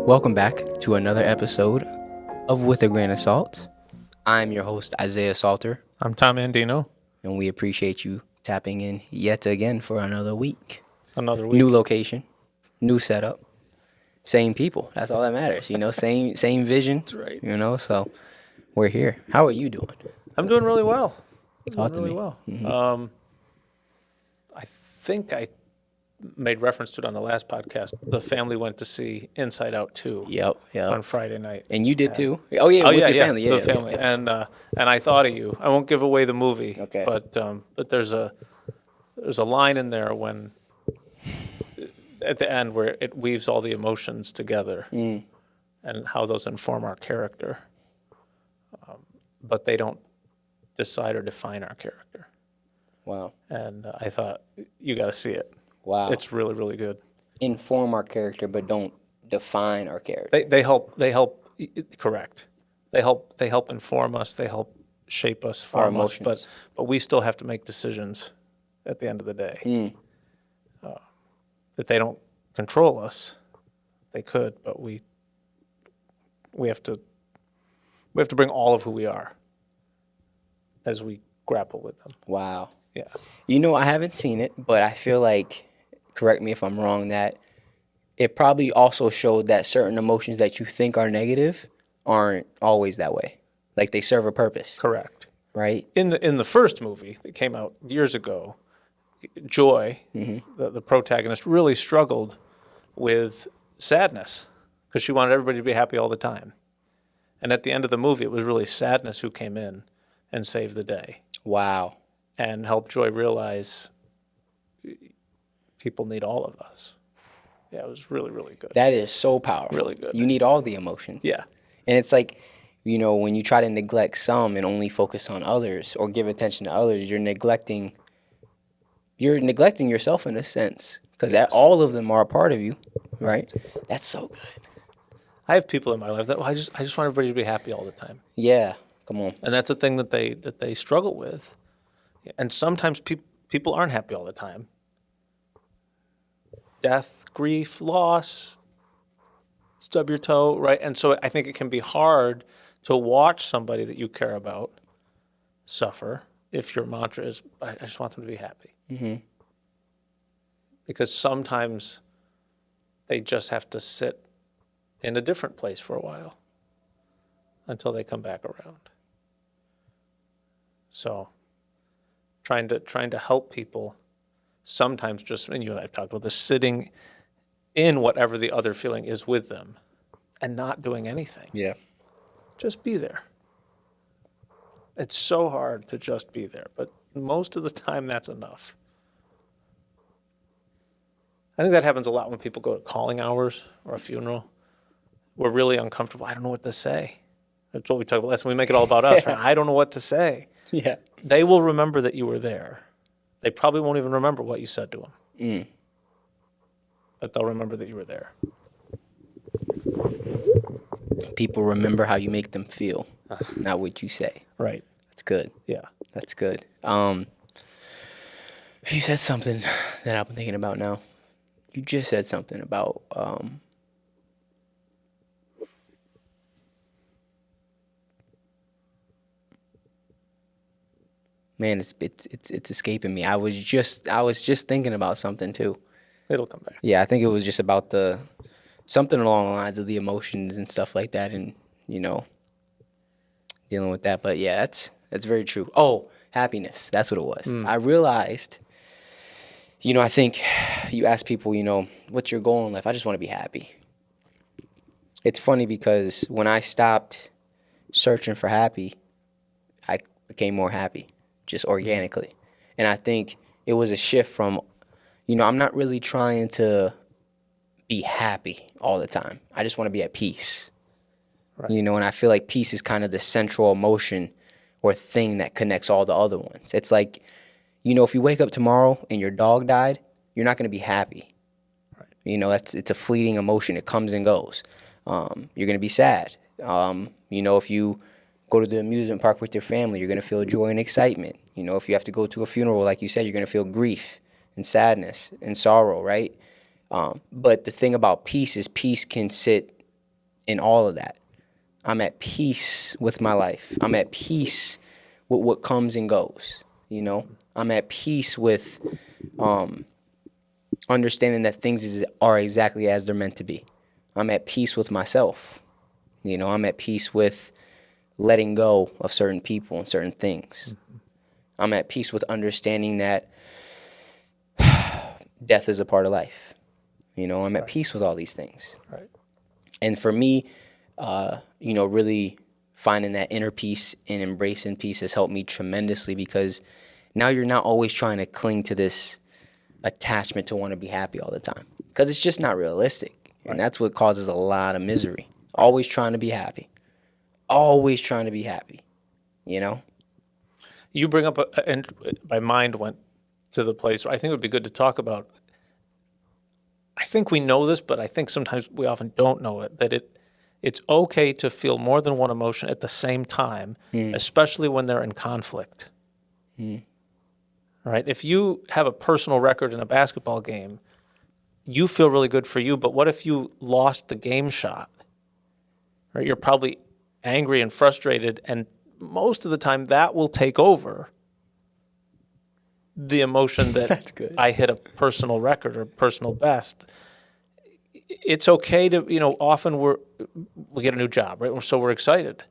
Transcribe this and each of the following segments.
Welcome back to another episode of With a Grain of Salt. I'm your host, Isaiah Salter, I'm Tom Andino. and we appreciate you tapping in yet again for another week. Another week. New location, new setup, same people. That's all that matters, same vision. That's right. So we're here. How are you doing? I'm doing really well. Talk to really me. well. Mm-hmm. I think I made reference to it on the last podcast. The family went to see Inside Out 2 Yep. on Friday night. And you did too? Oh, yeah, with your family. Yeah, the family. Yeah. And I thought of you. I won't give away the movie. Okay. But there's a line in there when at the end where it weaves all the emotions together and how those inform our character. But they don't decide or define our character. Wow. And I thought, you got to see it. Wow. It's really, really good. Inform our character, but don't define our character. They help. Correct. They help inform us. They help shape us, form us. emotions. But we still have to make decisions at the end of the day. That they don't control us. They could, but we have to bring all of who we are as we grapple with them. Wow. Yeah. I haven't seen it, but I feel like, correct me if I'm wrong, that it probably also showed that certain emotions that you think are negative aren't always that way. Like they serve a purpose, Correct. right? In the first movie that came out years ago, Joy, the protagonist, really struggled with sadness because she wanted everybody to be happy all the time. And at the end of the movie, it was really sadness who came in and saved the day Wow. and helped Joy realize people need all of us. Yeah, it was really, really good. That is so powerful. Really good. You need all the emotions. Yeah. And it's like, when you try to neglect some and only focus on others or give attention to others, you're neglecting yourself in a sense because all of them are a part of you, right? That's so good. I have people in my life that I just want everybody to be happy all the time. Yeah. Come on. And that's a thing that they struggle with. And sometimes people aren't happy all the time. Death, grief, loss, stub your toe, right? And so I think it can be hard to watch somebody that you care about suffer if your mantra is, I just want them to be happy. Mm-hmm. Because sometimes they just have to sit in a different place for a while until they come back around. So trying to help people sometimes just, and you and I have talked about this, sitting in whatever the other feeling is with them and not doing anything. Yeah. Just be there. It's so hard to just be there, but most of the time that's enough. I think that happens a lot when people go to calling hours or a funeral. We're really uncomfortable. I don't know what to say. That's what we talk about last time. We make it all about us, right? I don't know what to say. Yeah. They will remember that you were there. They probably won't even remember what you said to them. But they'll remember that you were there. People remember how you make them feel, not what you say. Right. That's good. Yeah. That's good. You said something that I've been thinking about now. You just said something about man, it's escaping me. I was just thinking about something too. It'll come back. Yeah, I think it was just about something along the lines of the emotions and stuff like that, and dealing with that. But yeah, that's very true. Oh, happiness. That's what it was. I realized, I think you ask people, what's your goal in life? I just want to be happy. It's funny because when I stopped searching for happy, I became more happy, just organically. And I think it was a shift from, I'm not really trying to be happy all the time. I just want to be at peace. Right. And I feel like peace is kind of the central emotion or thing that connects all the other ones. It's like, if you wake up tomorrow and your dog died, you're not going to be happy. Right. It's a fleeting emotion. It comes and goes. You're going to be sad. If you go to the amusement park with your family, you're going to feel joy and excitement. If you have to go to a funeral, like you said, you're going to feel grief and sadness and sorrow, right? But the thing about peace is peace can sit in all of that. I'm at peace with my life. I'm at peace with what comes and goes. You know, I'm at peace with understanding that are exactly as they're meant to be. I'm at peace with myself. You know, I'm at peace with letting go of certain people and certain things. I'm at peace with understanding that death is a part of life. You know, I'm at peace with all these things. Right. And for me, you know, really finding that inner peace and embracing peace has helped me tremendously, because now you're not always trying to cling to this attachment to want to be happy all the time, because it's just not realistic. And that's what causes a lot of misery. Always trying to be happy. Always trying to be happy, you know? You bring up, and my mind went to the place where I think it would be good to talk about. I think we know this, but I think sometimes we often don't know it, that it's okay to feel more than one emotion at the same time, especially when they're in conflict. Right? If you have a personal record in a basketball game, you feel really good for you, but what if you lost the game shot? Right? You're probably angry and frustrated, and most of the time that will take over the emotion that I hit a personal record or personal best. It's okay to, you know, often we get a new job, right? So we're excited.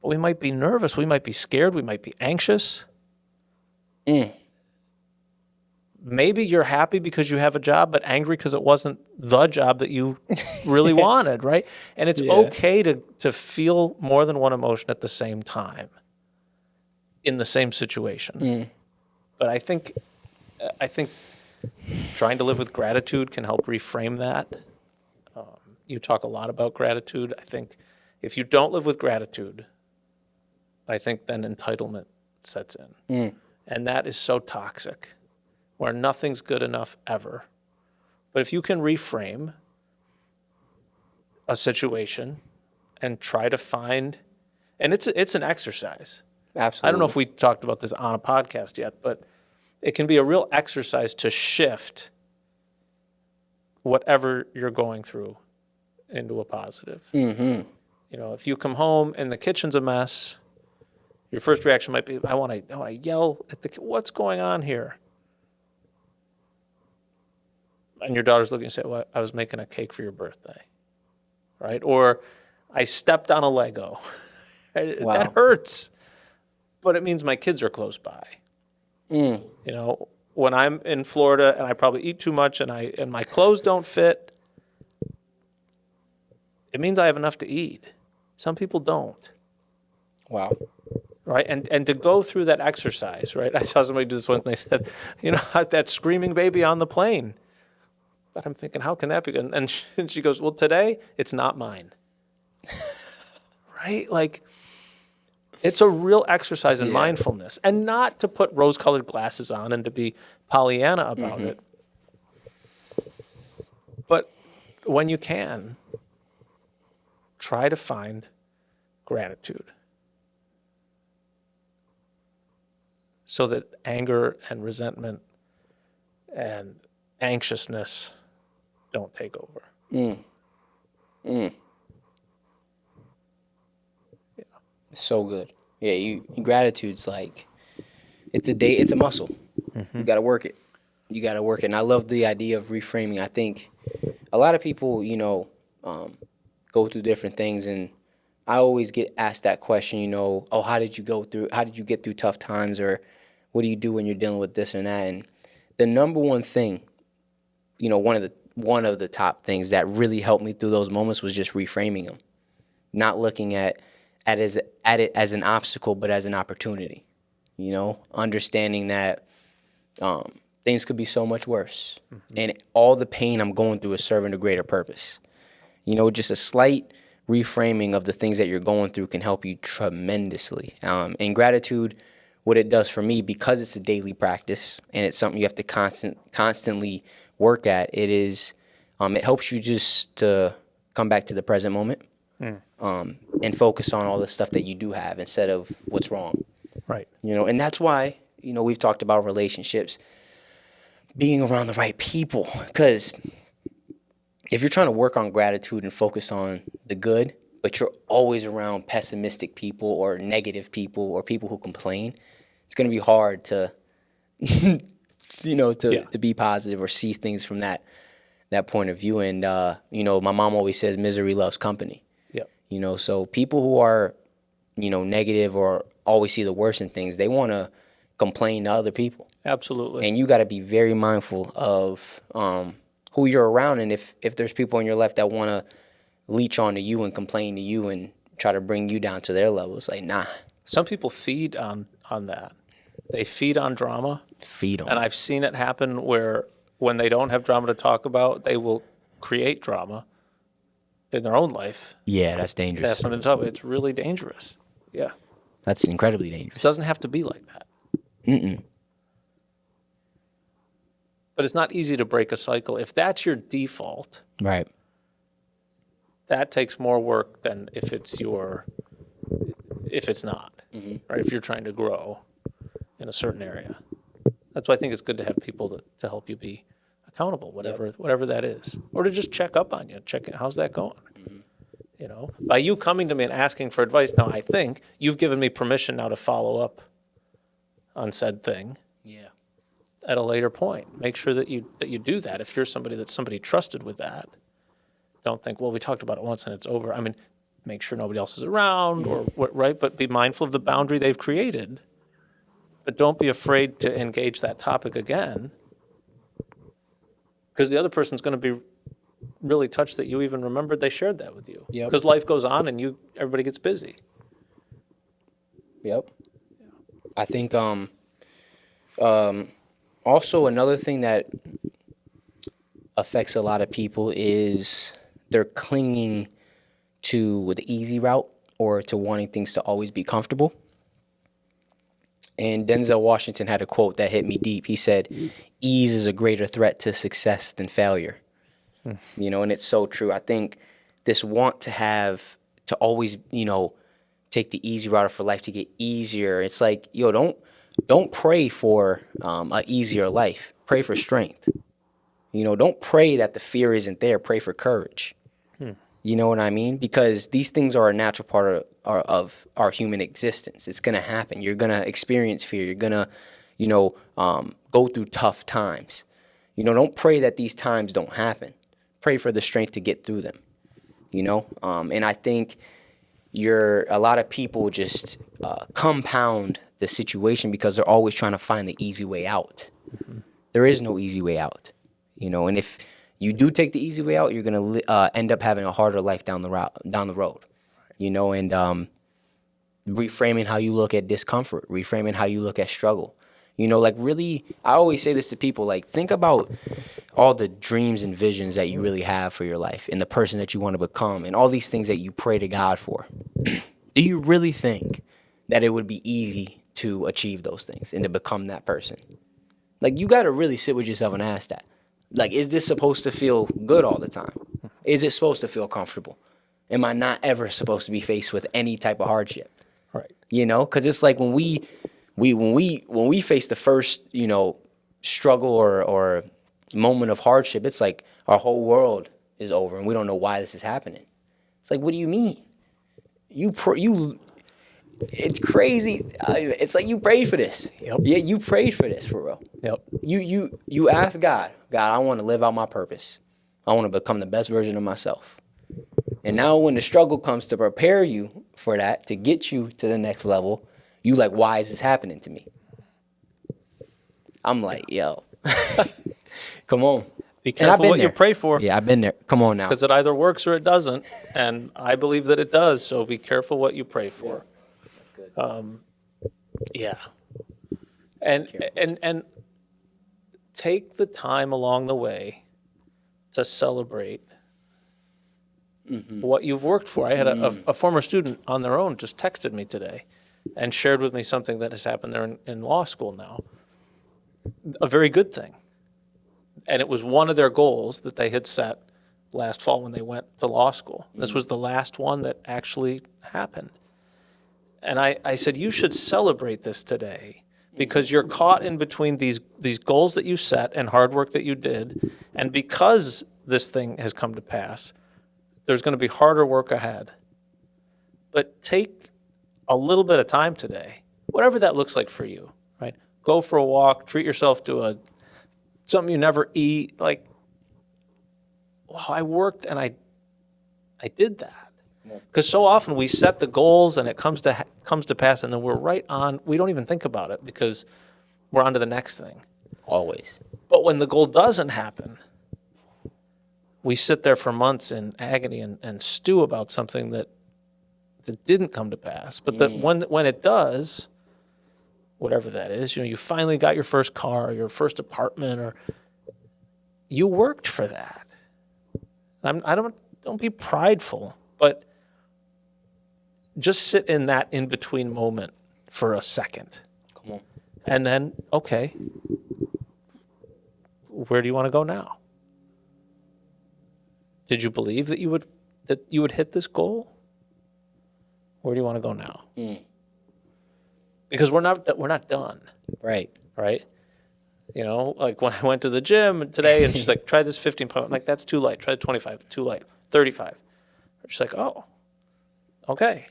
But we might be nervous, we might be scared, we might be anxious. Maybe you're happy because you have a job, but angry because it wasn't the job that you really wanted, right? And it's okay to feel more than one emotion at the same time in the same situation. But I think trying to live with gratitude can help reframe that. You talk a lot about gratitude. I think if you don't live with gratitude, I think then entitlement sets in. And that is so toxic, where nothing's good enough ever. But if you can reframe a situation and try to find, and it's an exercise. Absolutely. I don't know if we talked about this on a podcast yet, but it can be a real exercise to shift whatever you're going through into a positive. You know, if you come home and the kitchen's a mess, your first reaction might be, I want to yell at what's going on here? And your daughter's looking and say, well, I was making a cake for your birthday, right? Or I stepped on a Lego. Wow. That hurts, but it means my kids are close by. You know, when I'm in Florida and I probably eat too much and my clothes don't fit, it means I have enough to eat. Some people don't. Wow. Right? And to go through that exercise, right? I saw somebody do this once and they said, you know, that screaming baby on the plane. But I'm thinking, how can that be good? And she goes, well, today it's not mine. Right? Like, it's a real exercise in mindfulness, and not to put rose-colored glasses on and to be Pollyanna about it. But when you can, try to find gratitude so that anger and resentment and anxiousness don't take over. So good. Yeah, gratitude's like, it's a muscle. You got to work it. You got to work it. And I love the idea of reframing. I think a lot of people, you know, go through different things, and I always get asked that question, you know, oh, how did you get through tough times, or what do you do when you're dealing with this and that? And the number one thing, you know, one of the top things that really helped me through those moments was just reframing them, not looking at it as an obstacle, but as an opportunity. You know, understanding that things could be so much worse, and all the pain I'm going through is serving a greater purpose. You know, just a slight reframing of the things that you're going through can help you tremendously. And gratitude, what it does for me, because it's a daily practice and it's something you have to constantly work at, it helps you just to come back to the present moment. And focus on all the stuff that you do have instead of what's wrong. Right. You know, and that's why, you know, we've talked about relationships, being around the right people. Because if you're trying to work on gratitude and focus on the good, but you're always around pessimistic people or negative people or people who complain, it's going to be hard to, to be positive or see things from that point of view. And, my mom always says misery loves company. Yep. So people who are, negative or always see the worst in things, they want to complain to other people. Absolutely. And you got to be very mindful of who you're around. And if there's people in your life that want to leech onto you and complain to you and try to bring you down to their level, it's like, nah. Some people feed on that. They feed on drama. Feed on And it. I've seen it happen where when they don't have drama to talk about, they will create drama in their own life. Yeah, that's They have dangerous. something to talk about. It's really dangerous. Yeah. That's incredibly It dangerous. doesn't have to be like that. But it's not easy to break a cycle. If that's your default, Right. that takes more work than if it's not, right? If you're trying to grow in a certain area. That's why I think it's good to have people to help you be accountable, whatever that is. Or to just check up on you, check how's that going? By you coming to me and asking for advice, now I think you've given me permission now to follow up on said thing Yeah. at a later point. Make sure that you do that. If you're somebody trusted with that, don't think, well, we talked about it once and it's over. I mean, make sure nobody else is around or what, right? But be mindful of the boundary they've created. But don't be afraid to engage that topic again, because the other person's going to be really touched that you even remembered they shared that with you. Yep. Because life goes on and everybody gets busy. Yep. I think also another thing that affects a lot of people is they're clinging to the easy route or to wanting things to always be comfortable. And Denzel Washington had a quote that hit me deep. He said, "Ease is a greater threat to success than failure." And it's so true. I think this want to always, take the easy route for life to get easier. It's like, don't pray for an easier life. Pray for strength. Don't pray that the fear isn't there. Pray for courage. You know what I mean? Because these things are a natural part of our human existence. It's going to happen. You're going to experience fear. You're going to, go through tough times. Don't pray that these times don't happen. Pray for the strength to get through them. And I think a lot of people just compound the situation because they're always trying to find the easy way out. There is no easy way out. And if you do take the easy way out, you're going to end up having a harder life down the road. And reframing how you look at discomfort, reframing how you look at struggle. Really, I always say this to people, think about all the dreams and visions that you really have for your life and the person that you want to become and all these things that you pray to God for. Do you really think that it would be easy to achieve those things and to become that person? You got to really sit with yourself and ask that. Is this supposed to feel good all the time? Is it supposed to feel comfortable? Am I not ever supposed to be faced with any type of hardship? Right. Because it's like when we face the first, struggle or moment of hardship, it's like our whole world is over and we don't know why this is happening. It's like, what do you mean? It's crazy. It's like you prayed for this. Yep. Yeah, you prayed for this for real. Yep. You asked God, I want to live out my purpose. I want to become the best version of myself. And now when the struggle comes to prepare you for that, to get you to the next level, you like, why is this happening to me? I'm like, yo, come on. Be And I've careful been what you there. pray for. Yeah, I've been there. Come on now. Because it either works or it doesn't, and I believe that it does. So be careful what you pray for. That's good. Yeah, and take the time along the way to celebrate what you've worked for. I had a former student on their own just texted me today, and shared with me something that has happened there in law school now. A very good thing, and it was one of their goals that they had set last fall when they went to law school. This was the last one that actually happened. And I said, you should celebrate this today because you're caught in between these goals that you set and hard work that you did. And because this thing has come to pass, There's going to be harder work ahead. But take a little bit of time today, whatever that looks like for you, right? Go for a walk, treat yourself to something you never eat. Like, wow, I worked and I did that. Because so often we set the goals and it comes to pass, and then we're right on. We don't even think about it because we're on to the next thing. Always. But when the goal doesn't happen, we sit there for months in agony and stew about something that didn't come to pass. But when it does, whatever that is, you finally got your first car, your first apartment, or you worked for that. Don't be prideful, but just sit in that in-between moment for a second. Come on. And then, okay, where do you want to go now? Did you believe that you would hit this goal? Where do you want to go now? Because we're not done. Right. Right? Like when I went to the gym today and she's like, try this 15-pound. I'm like, that's too light. Try the 25. Too light. 35. She's like, oh, okay.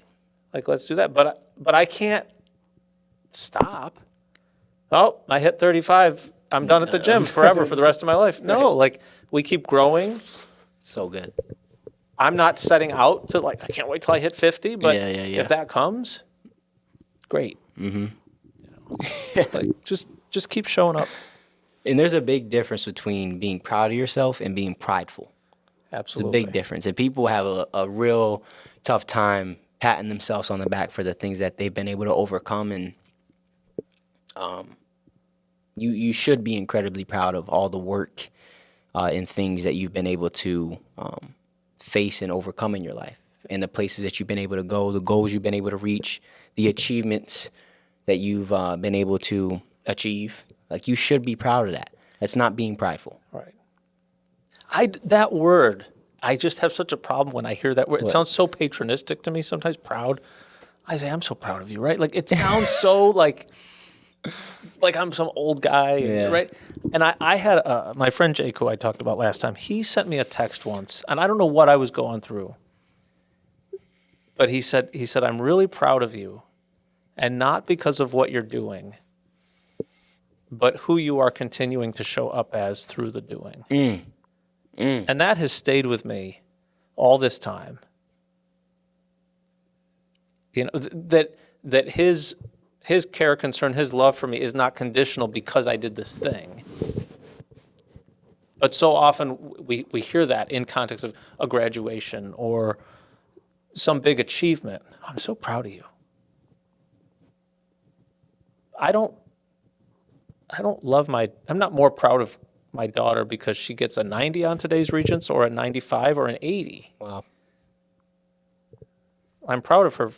Like, let's do that. But I can't stop. Oh, I hit 35. I'm done at the gym forever for the rest of my life. No, like we keep growing. So good. I'm not setting out to I can't wait till I hit 50, but Yeah. if that comes, great. Like just keep showing up. And there's a big difference between being proud of yourself and being prideful. Absolutely. It's a big difference. And people have a real tough time patting themselves on the back for the things that they've been able to overcome. And you should be incredibly proud of all the work and things that you've been able to face and overcome in your life, and the places that you've been able to go, the goals you've been able to reach, the achievements that you've been able to achieve. Like, you should be proud of that. That's not being prideful. Right. That word, I just have such a problem when I hear that word. It sounds so patronistic to me sometimes, proud. I say, I'm so proud of you, right? Like, it sounds so like I'm some old guy, right? And I had my friend Jake, who I talked about last time, he sent me a text once, and I don't know what I was going through. But he said, I'm really proud of you, and not because of what you're doing, but who you are continuing to show up as through the doing. And that has stayed with me all this time. That his care, concern, his love for me is not conditional because I did this thing. But so often we hear that in context of a graduation or some big achievement. I'm so proud of you. I'm not more proud of my daughter because she gets a 90 on today's Regents or a 95 or an 80. Wow. I'm proud of her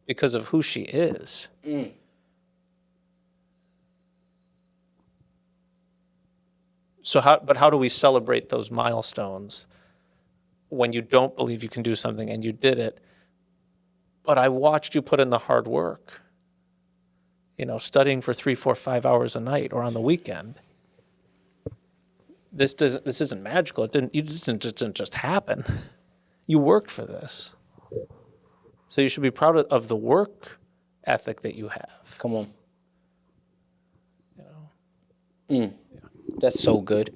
because of who she is. So how do we celebrate those milestones when you don't believe you can do something and you did it, but I watched you put in the hard work, studying for 3, 4, 5 hours a night or on the weekend. This isn't magical. It didn't just happen. You worked for this. So you should be proud of the work ethic that you have. Come on. That's so good.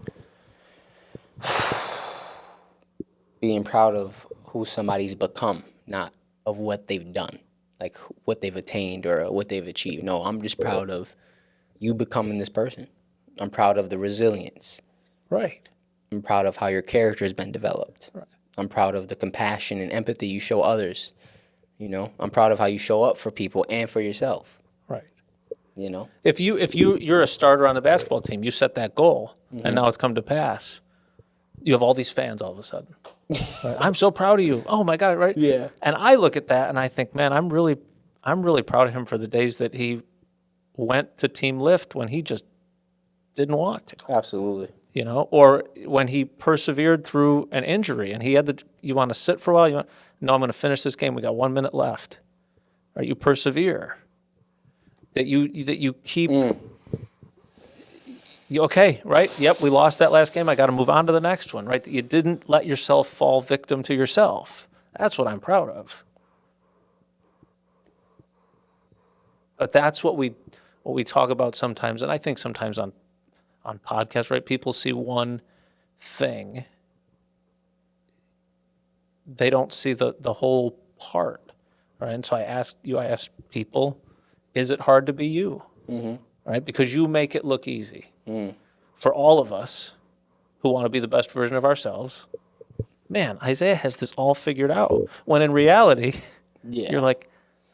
Being proud of who somebody's become, not of what they've done, like what they've attained or what they've achieved. No, I'm just proud of you becoming this person. I'm proud of the resilience. Right. I'm proud of how your character has been developed. Right. I'm proud of the compassion and empathy you show others. I'm proud of how you show up for people and for yourself. Right. If you're a starter on the basketball team, you set that goal, and now it's come to pass. You have all these fans all of a sudden. Right? I'm so proud of you. Oh my God, right? Yeah. And I look at that and I think, man, I'm really proud of him for the days that he went to team lift when he just didn't want to. Absolutely. Or when he persevered through an injury and he had you want to sit for a while? No, I'm going to finish this game. We got 1 minute left. Right? You persevere. That you keep Okay, right? Yep, we lost that last game. I got to move on to the next one, right? You didn't let yourself fall victim to yourself. That's what I'm proud of. But that's what we talk about sometimes, and I think sometimes on podcasts, right? People see one thing. They don't see the whole part, right? And so I asked people, is it hard to be you? Right? Because you make it look easy. For all of us who want to be the best version of ourselves, man, Isaiah has this all figured out. When in reality, Yeah. you're like,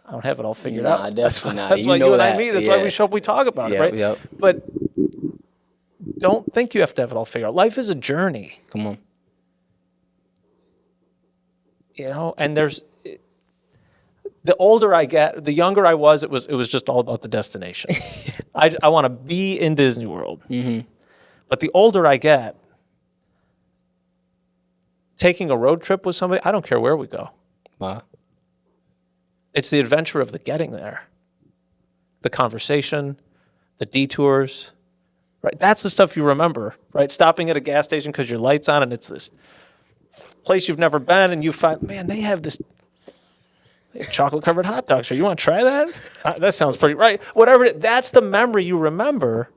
I don't have it all figured Nah, out. definitely not. That's You why know you and I that. meet. That's why Yeah. we talk about it, Yep, right? yep. But don't think you have to have it all figured out. Life is a journey, Come on. you know. And there's the older I get, the younger I was. It was just all about the destination. I want to be in Disney World. But the older I get, taking a road trip with somebody, I don't care where we go. Wow. It's the adventure of the getting there, the conversation, the detours, right? That's the stuff you remember, right? Stopping at a gas station because your light's on and it's this place you've never been, and you find, man, they have chocolate-covered hot dogs. You want to try that? That sounds pretty right. Whatever. That's the memory you remember.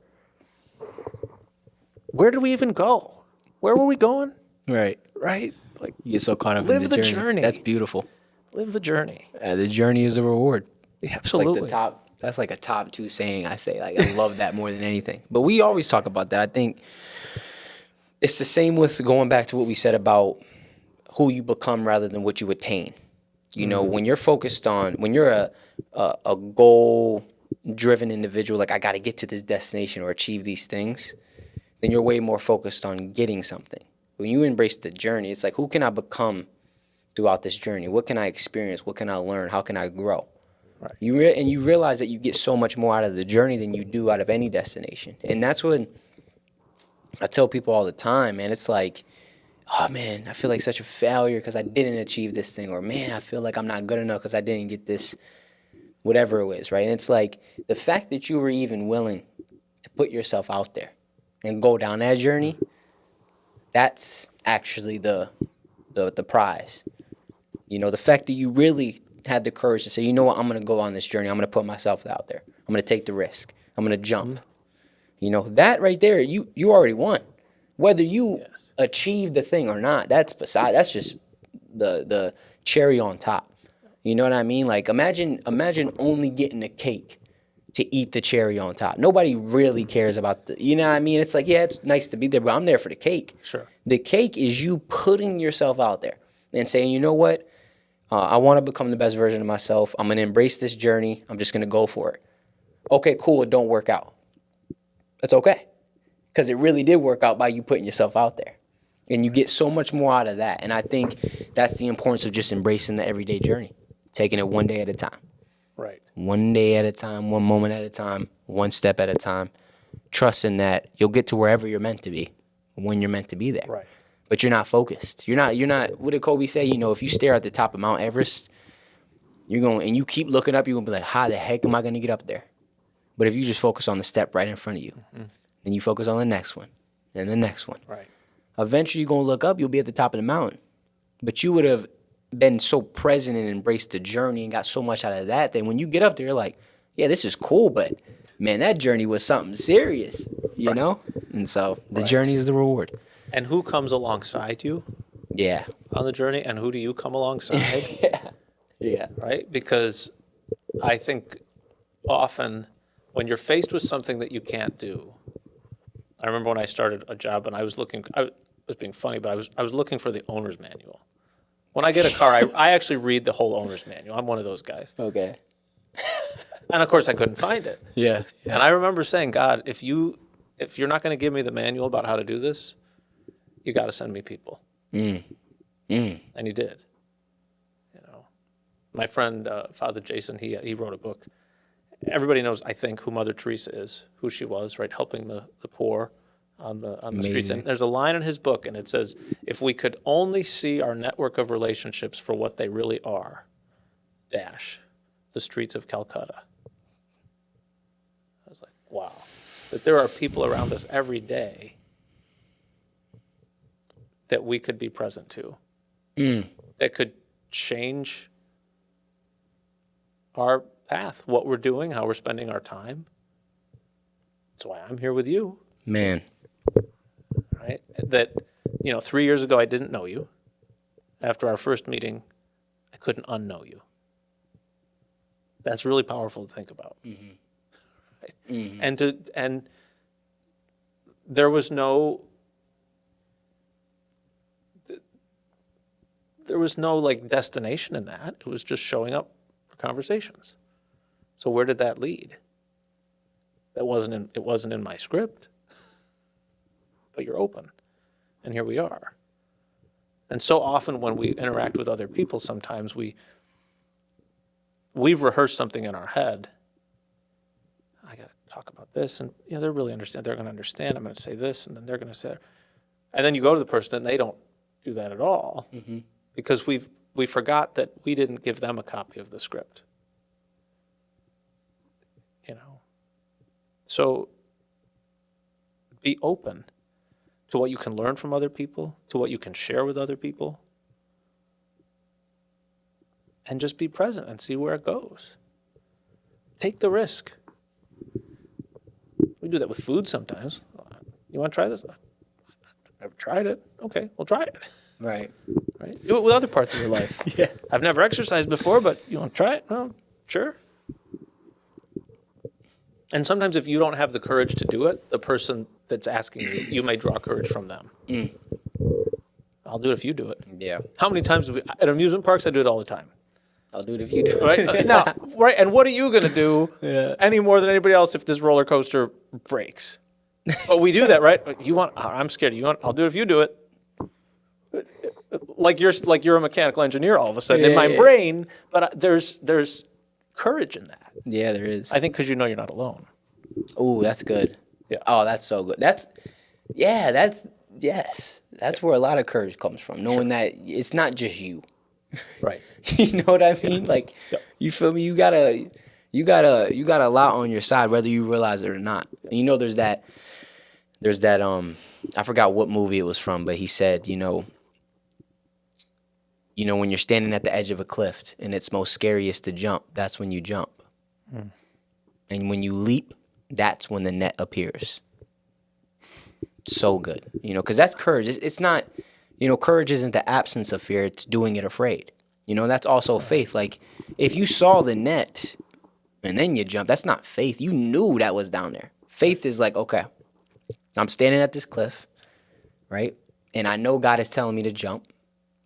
Where did we even go? Where were we going? Right. Right? Like, You get so caught up Live in the the journey. That's beautiful. live the journey. The journey is the reward. Yeah, It's like absolutely. the top. That's like a top 2 saying I say. Like I love that more than anything. But we always talk about that. I think it's the same with going back to what we said about who you become rather than what you attain. You know, when you're focused on, when you're a goal driven individual, like I got to get to this destination or achieve these things, then you're way more focused on getting something. When you embrace the journey, it's like, who can I become throughout this journey? What can I experience? What can I learn? How can I grow? Right. You realize that you get so much more out of the journey than you do out of any destination. And that's what I tell people all the time, man. It's like, oh man, I feel like such a failure because I didn't achieve this thing, or man, I feel like I'm not good enough because I didn't get this, whatever it was, right? And it's like the fact that you were even willing to put yourself out there and go down that journey, that's actually the prize. You know, the fact that you really had the courage to say, you know what, I'm going to go on this journey. I'm going to put myself out there. I'm going to take the risk. I'm going to jump. You know, that right there, you already won. Whether you achieve the thing or not, that's just the cherry on top. You know what I mean? Like imagine only getting a cake to eat the cherry on top. Nobody really cares about you know what I mean? It's like, yeah, it's nice to be there, but I'm there for the cake. Sure. The cake is you putting yourself out there and saying, you know what? I want to become the best version of myself. I'm going to embrace this journey. I'm just going to go for it. Okay, cool. It don't work out. It's okay. Because it really did work out by you putting yourself out there. And you get so much more out of that. And I think that's the importance of just embracing the everyday journey. Taking it one day at a time. Right. One day at a time, one moment at a time, one step at a time. Trusting that you'll get to wherever you're meant to be when you're meant to be there. Right. But You're not focused. You're not, what did Kobe say? You know, if you stare at the top of Mount Everest, and you keep looking up, you're going to be like, how the heck am I going to get up there? But if you just focus on the step right in front of you, and you focus on the next one, and the next one, Right. eventually you're going to look up, you'll be at the top of the mountain. But you would have been so present and embraced the journey and got so much out of that, that when you get up there, you're like, yeah, this is cool, but man, that journey was something serious, you know? And so the journey is the reward. And who comes alongside you Yeah. on the journey, and who do you come alongside? Yeah. Right? Because I think often when you're faced with something that you can't do, I remember when I started a job and I was being funny, but I was looking for the owner's manual. When I get a car, I actually read the whole owner's manual. I'm one of those guys. Okay. And of course I couldn't find it. Yeah. And I remember saying, God, if you're not going to give me the manual about how to do this, you got to send me people. And he did. You know, my friend Father Jason, he wrote a book. Everybody knows, I think, who Mother Teresa is, who she was, right, helping the poor on the streets. And there's a line in his book, and it says, "If we could only see our network of relationships for what they really are, dash, the streets of Calcutta." I was like, wow. that there are people around us every day that we could be present to, that could change our path, what we're doing, how we're spending our time. That's why I'm here with you, Man. right? That, 3 years ago, I didn't know you. After our first meeting, I couldn't unknow you. That's really powerful to think about. Right? And there was no like destination in that. It was just showing up for conversations. So where did that lead? It wasn't in my script. But you're open. And here we are. And so often when we interact with other people, sometimes we've rehearsed something in our head. I got to talk about this, and they really understand. They're going to understand. I'm going to say this, and then they're going to say, and then you go to the person, and they don't do that at all, because we forgot that we didn't give them a copy of the script. So be open to what you can learn from other people, to what you can share with other people, and just be present and see where it goes. Take the risk. We do that with food sometimes. You want to try this? I've never tried it. Okay, we'll try it. Right. Right? Do it with other parts of your life. Yeah. I've never exercised before, but you want to try it? Well, sure. And sometimes if you don't have the courage to do it, the person that's asking you, you may draw courage from them. I'll do it if you do it. Yeah. How many times at amusement parks, I do it all the time. I'll do it if you do. Right? Now, right, and what are you going to do any more than anybody else if this roller coaster breaks? But we do that, right? I'm scared. I'll do it if you do it. Like you're a mechanical engineer all of a sudden in my brain, but there's courage in that. Yeah, there is. I think because you're not alone. Oh, that's good. Yeah. Oh, that's so good. That's where a lot of courage comes from, knowing that it's not just you. Right. You know what I mean? Like, you feel me? You got a lot on your side, whether you realize it or not. And there's that I forgot what movie it was from, but he said, when you're standing at the edge of a cliff and it's most scariest to jump, that's when you jump. And when you leap, that's when the net appears. So good, because that's courage. It's not, courage isn't the absence of fear. It's doing it afraid. That's also faith. Like, if you saw the net and then you jump, that's not faith. You knew that was down there. Faith is like, okay, I'm standing at this cliff, right? And I know God is telling me to jump.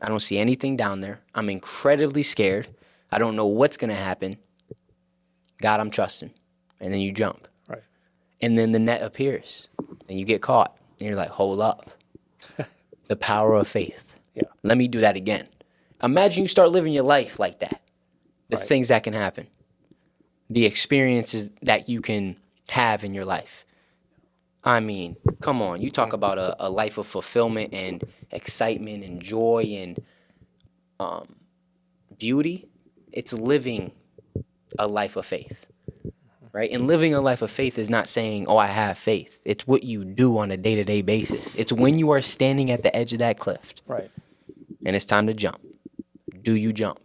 I don't see anything down there. I'm incredibly scared. I don't know what's going to happen. God, I'm trusting. And then you jump. Right. And then the net appears. And you get caught. And you're like, hold up. The power of faith. Yeah. Let me do that again. Imagine you start living your life like that. The things that can happen. The experiences that you can have in your life. I mean, come on. You talk about a life of fulfillment and excitement and joy and beauty. It's living a life of faith, right? And living a life of faith is not saying, oh, I have faith. It's what you do on a day-to-day basis. It's when you are standing at the edge of that cliff. Right. And it's time to jump. Do you jump?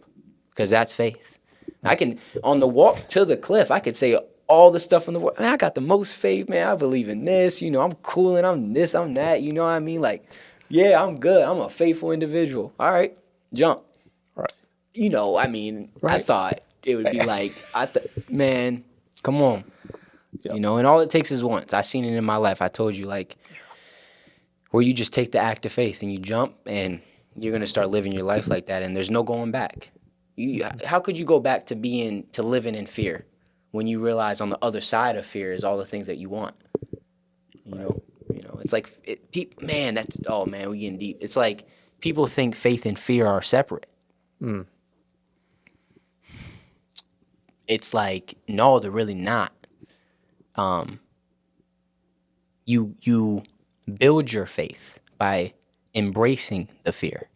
Because that's faith. On the walk to the cliff, I could say all the stuff in the world. Man, I got the most faith, man. I believe in this. I'm cool and I'm this, I'm that. You know what I mean? Like, yeah, I'm good. I'm a faithful individual. All right, jump. Right. I thought it would be like, man, come on. Yep. And all it takes is once. I seen it in my life. I told you, like, where you just take the act of faith and you jump and you're going to start living your life like that. And there's no going back. How could you go back to living in fear when you realize on the other side of fear is all the things that you want? It's like, we getting deep. It's like people think faith and fear are separate. It's like, no, they're really not. You build your faith by embracing the fear.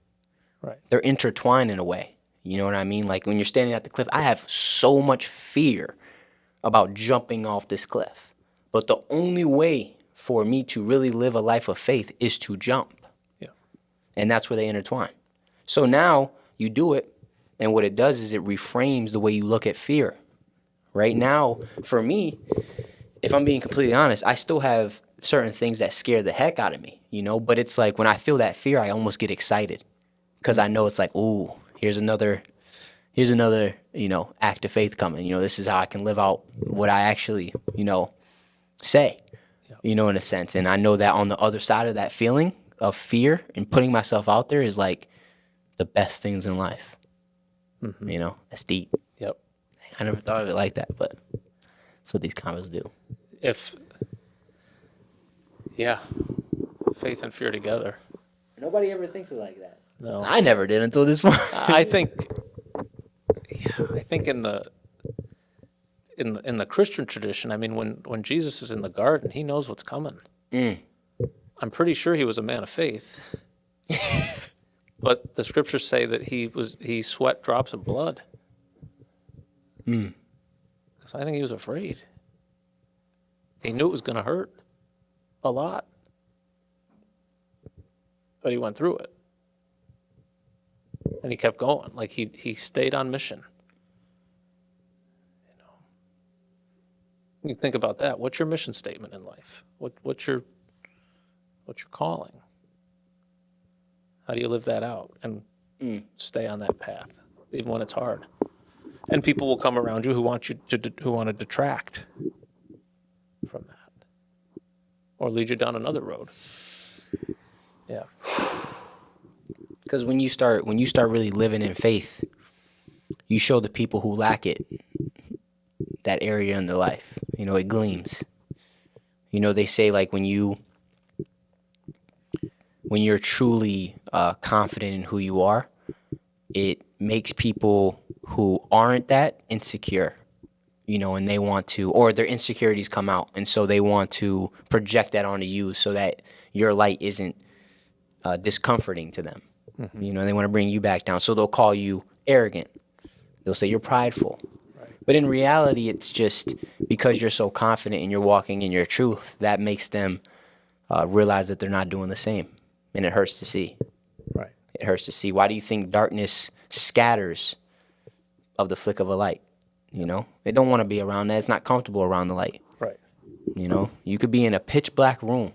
Right. They're intertwined in a way. You know what I mean? Like when you're standing at the cliff, I have so much fear about jumping off this cliff. But the only way for me to really live a life of faith is to jump. Yeah. And that's where they intertwine. So now you do it, and what it does is it reframes the way you look at fear. Right now, for me, if I'm being completely honest, I still have certain things that scare the heck out of me, but it's like when I feel that fear, I almost get excited because I know it's like, ooh, here's another, act of faith coming. This is how I can live out what I actually, say, in a sense. And I know that on the other side of that feeling of fear and putting myself out there is like the best things in life. That's deep. Yep. I never thought of it like that, but that's what these combos do. Faith and fear together. Nobody ever thinks it like that. No. I never did until this point. I think in the Christian tradition, I mean, when Jesus is in the garden, he knows what's coming. I'm pretty sure he was a man of faith. But the scriptures say that he sweat drops of blood. Because I think he was afraid. He knew it was going to hurt a lot. But he went through it. And he kept going. Like he stayed on mission. You think about that. What's your mission statement in life? What's your calling? How do you live that out and stay on that path, even when it's hard? And people will come around you who want to detract from that, or lead you down another road. Yeah. Because when you start really living in faith, you show the people who lack it that area in their life. It gleams. They say like when you're truly confident in who you are, it makes people who aren't that insecure, and they want to, or their insecurities come out, and so they want to project that onto you so that your light isn't discomforting to them. They want to bring you back down, so they'll call you arrogant. They'll say you're prideful. But in reality, it's just because you're so confident and you're walking in your truth, that makes them realize that they're not doing the same. And it hurts to see. Right. It hurts to see. Why do you think darkness scatters of the flick of a light? They don't want to be around that. It's not comfortable around the light. Right. You could be in a pitch black room.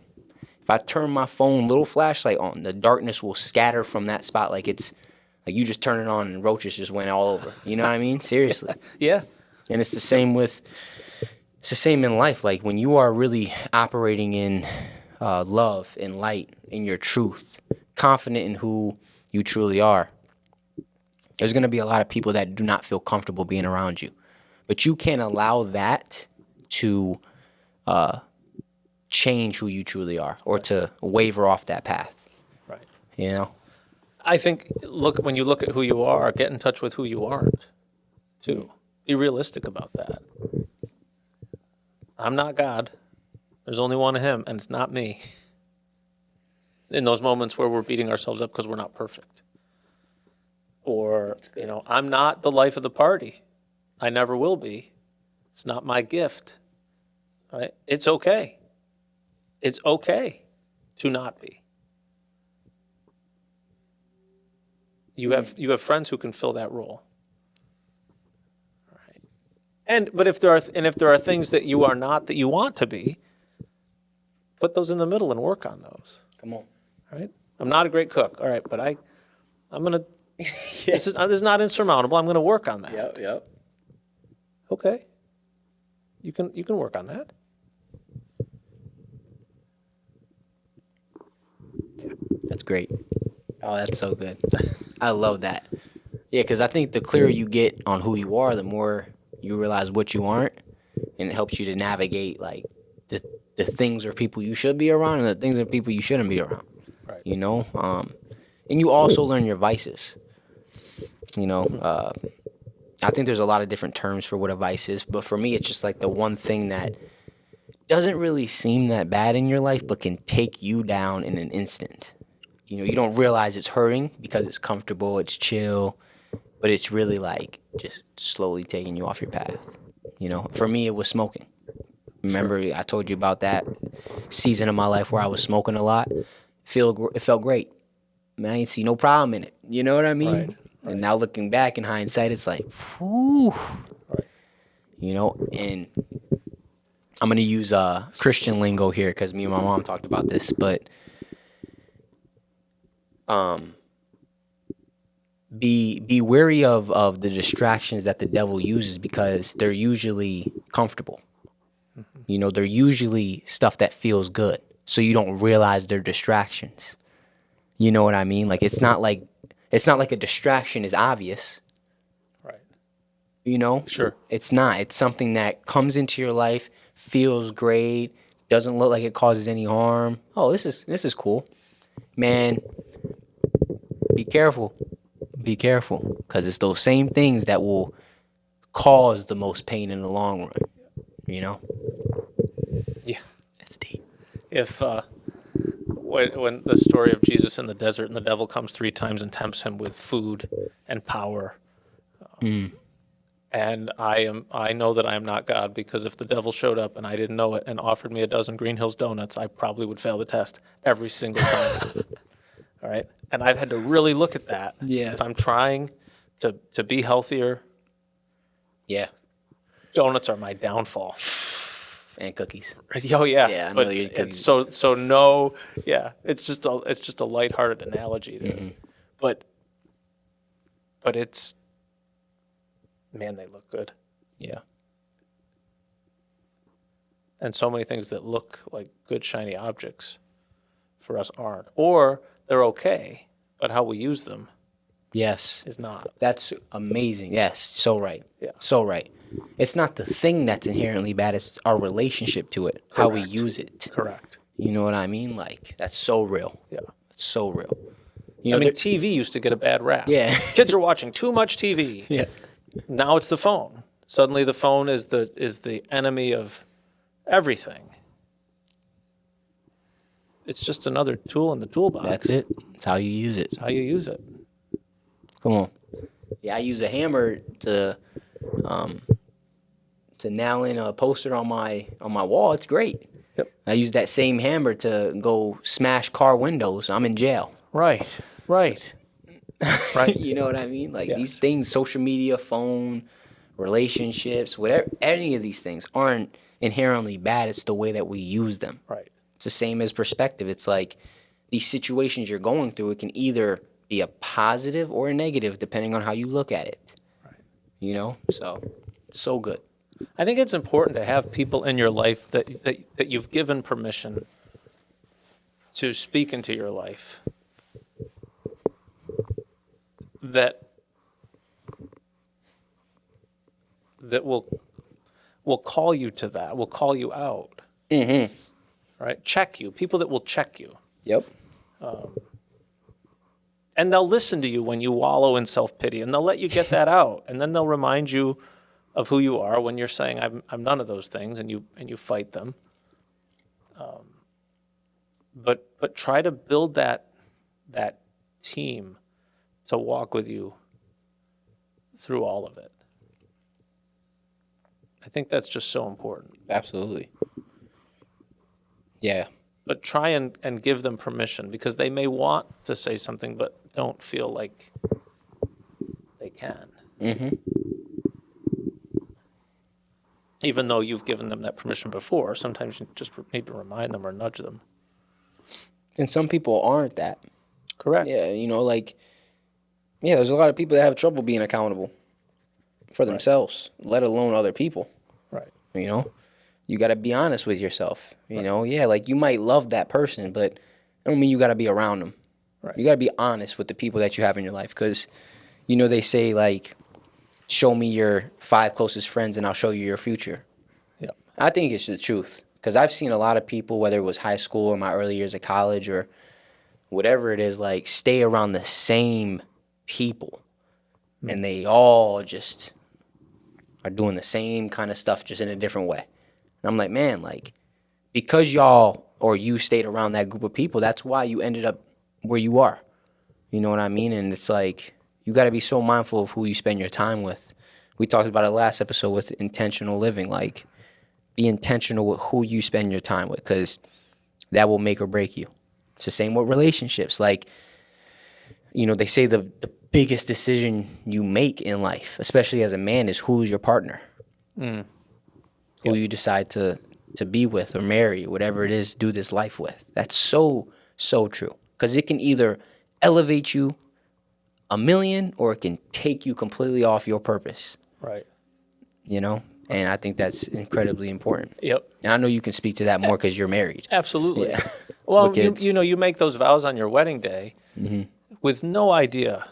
If I turn my phone little flashlight on, the darkness will scatter from that spot like it's like you just turn it on and roaches just went all over. You know what I mean? Seriously. Yeah. And it's the same in life. Like when you are really operating in love and light, in your truth, confident in who you truly are, there's going to be a lot of people that do not feel comfortable being around you. But you can't allow that to change who you truly are or to waver off that path. Right. I think, when you look at who you are, get in touch with who you aren't, too. Be realistic about that. I'm not God. There's only one of him, and it's not me. In those moments where we're beating ourselves up because we're not perfect. Or, I'm not the life of the party. I never will be. It's not my gift. Right? It's okay. It's okay to not be. You have friends who can fill that role. Right? But if there are things that you are not that you want to be, put those in the middle and work on those. Come on. Right? I'm not a great cook. All right, but I'm gonna. This is not insurmountable. I'm gonna work on that. Yep. Okay. You can work on that. That's great. Oh, that's so good. I love that. Yeah, because I think the clearer you get on who you are, the more you realize what you aren't, and it helps you to navigate like the things or people you should be around and the things or people you shouldn't be around. Right. And you also learn your vices. I think there's a lot of different terms for what a vice is, but for me, it's just like the one thing that doesn't really seem that bad in your life, but can take you down in an instant. You don't realize it's hurting because it's comfortable, it's chill, but it's really like just slowly taking you off your path. For me, it was smoking. Remember, I told you about that season of my life where I was smoking a lot. It felt great. Man, I ain't see no problem in it. You know what I mean? Right. And now looking back in hindsight, it's like, whew. Right. You know, and I'm gonna use Christian lingo here because me and my mom talked about this, but be wary of the distractions that the devil uses because they're usually comfortable. You know, they're usually stuff that feels good, so you don't realize they're distractions. You know what I mean? Like it's not like a distraction is obvious. Right. You know? Sure. It's not. It's something that comes into your life, feels great, doesn't look like it causes any harm. Oh, this is cool. Man, be careful. Be careful. Because it's those same things that will cause the most pain in the long run. You know? Yeah. That's deep. If when the story of Jesus in the desert and the devil comes 3 times and tempts him with food and power, and I know that I am not God because if the devil showed up and I didn't know it and offered me a dozen Green Hills donuts, I probably would fail the test every single time. All right, and I've had to really look at that. Yeah. If I'm trying to be healthier, Yeah. donuts are my downfall. And cookies. Oh yeah, Yeah, I know but you're it's so no, yeah. It's just a lighthearted analogy, there. But it's, man, they look good, Yeah. and so many things that look like good shiny objects for us aren't, or they're okay, but how we use them Yes. is not. That's amazing. Yes. So right. Yeah. So right. It's not the thing that's inherently bad, it's our relationship to it, how we Correct. use it. Correct. You know what I mean? Like, that's so real. Yeah. It's so real. You I know, mean, TV used to get a bad rap. Yeah. Kids are watching too much TV. yeah. Now it's the phone. Suddenly the phone is the enemy of everything. It's just another tool in the toolbox. That's it. It's how you use it. It's how you use it. Come on. Yeah, I use a hammer to nail in a poster on my wall. It's great. Yep. I use that same hammer to go smash car windows. I'm in jail. Right. Right. Right. You know what I mean? Like Yes. these things, social media, phone, relationships, whatever, any of these things aren't inherently bad. It's the way that we use them. Right. It's the same as perspective. It's like these situations you're going through, it can either be a positive or a negative depending on how you look at it. Right. You know? So it's so good. I think it's important to have people in your life that you've given permission to speak into your life that will call you to that, will call you out. Mm-hmm. Right? Check you. People that will check you. Yep. And they'll listen to you when you wallow in self-pity, and they'll let you get that out. And then they'll remind you of who you are when you're saying, I'm none of those things, and you fight them. But try to build that team to walk with you through all of it. I think that's just so important. Absolutely. Yeah. But try and give them permission, because they may want to say something but don't feel like they can. Mm-hmm. Even though you've given them that permission before, sometimes you just need to remind them or nudge them. And some people aren't that. Correct. Yeah, you know, like, yeah, there's a lot of people that have trouble being accountable for themselves, let alone other people. Right. You know, you got to be honest with yourself. You know, yeah, like you might love that person, but I don't mean you got to be around them. Right. You got to be honest with the people that you have in your life, because, you know, they say, like, show me your 5 closest friends and I'll show you your future. Yeah. I think it's the truth, because I've seen a lot of people, whether it was high school or my early years of college or whatever it is, like, stay around the same people, and they all just are doing the same kind of stuff, just in a different way. And I'm like, man, like, because y'all or you stayed around that group of people, that's why you ended up where you are. You know what I mean? And it's like, you got to be so mindful of who you spend your time with. We talked about it last episode with intentional living. Like, be intentional with who you spend your time with, because that will make or break you. It's the same with relationships. Like, they say the biggest decision you make in life, especially as a man, is who's your partner, who you decide to be with or marry, whatever it is, do this life with. That's so, so true. Because it can either elevate you a million or it can take you completely off your purpose, Right. And I think that's incredibly important. Yep. And I know you can speak to that more because you're married. Absolutely. Yeah. Well, With kids. you make those vows on your wedding day with no idea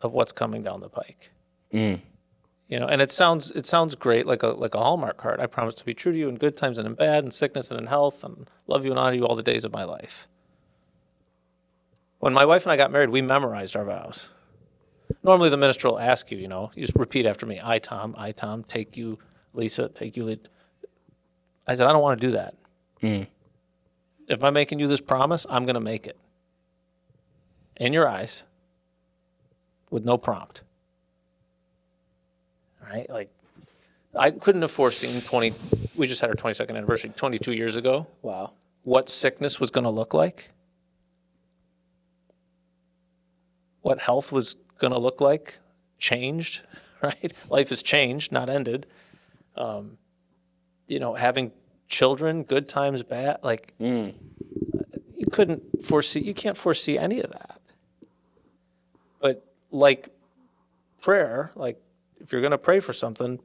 of what's coming down the pike. And it sounds great, like a Hallmark card. I promise to be true to you in good times and in bad, in sickness and in health, and love you and honor you all the days of my life. When my wife and I got married, we memorized our vows. Normally, the minister will ask you, you just repeat after me. I, Tom, take you, Lisa, take you, Lisa. I said, I don't want to do that. If I'm making you this promise, I'm going to make it. In your eyes, with no prompt. All right? Like, I couldn't have foreseen we just had our 22nd anniversary 22 years ago, Wow. what sickness was going to look like, what health was going to look like, changed, right? Life has changed, not ended. Having children, good times, bad, like you can't foresee any of that. But like prayer, like if you're going to pray for something,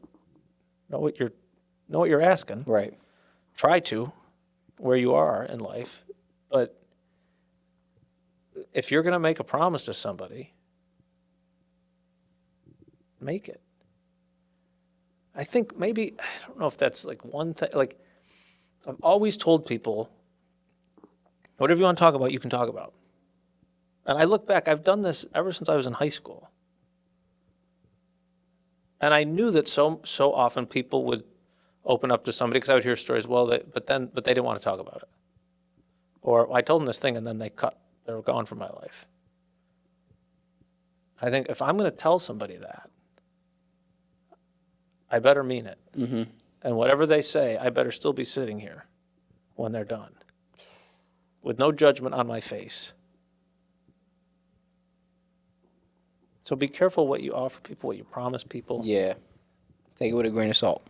know what you're asking. Right. Try to, where you are in life. But if you're going to make a promise to somebody, make it. I think I don't know if that's like one thing, like I've always told people, whatever you want to talk about, you can talk about. And I look back, I've done this ever since I was in high school. And I knew that so often people would open up to somebody, because I would hear stories, but they didn't want to talk about it. Or I told them this thing and then they were gone from my life. I think if I'm going to tell somebody that, I better mean it. And whatever they say, I better still be sitting here when they're done, with no judgment on my face. So be careful what you offer people, what you promise people. Yeah. Take it with a grain of salt.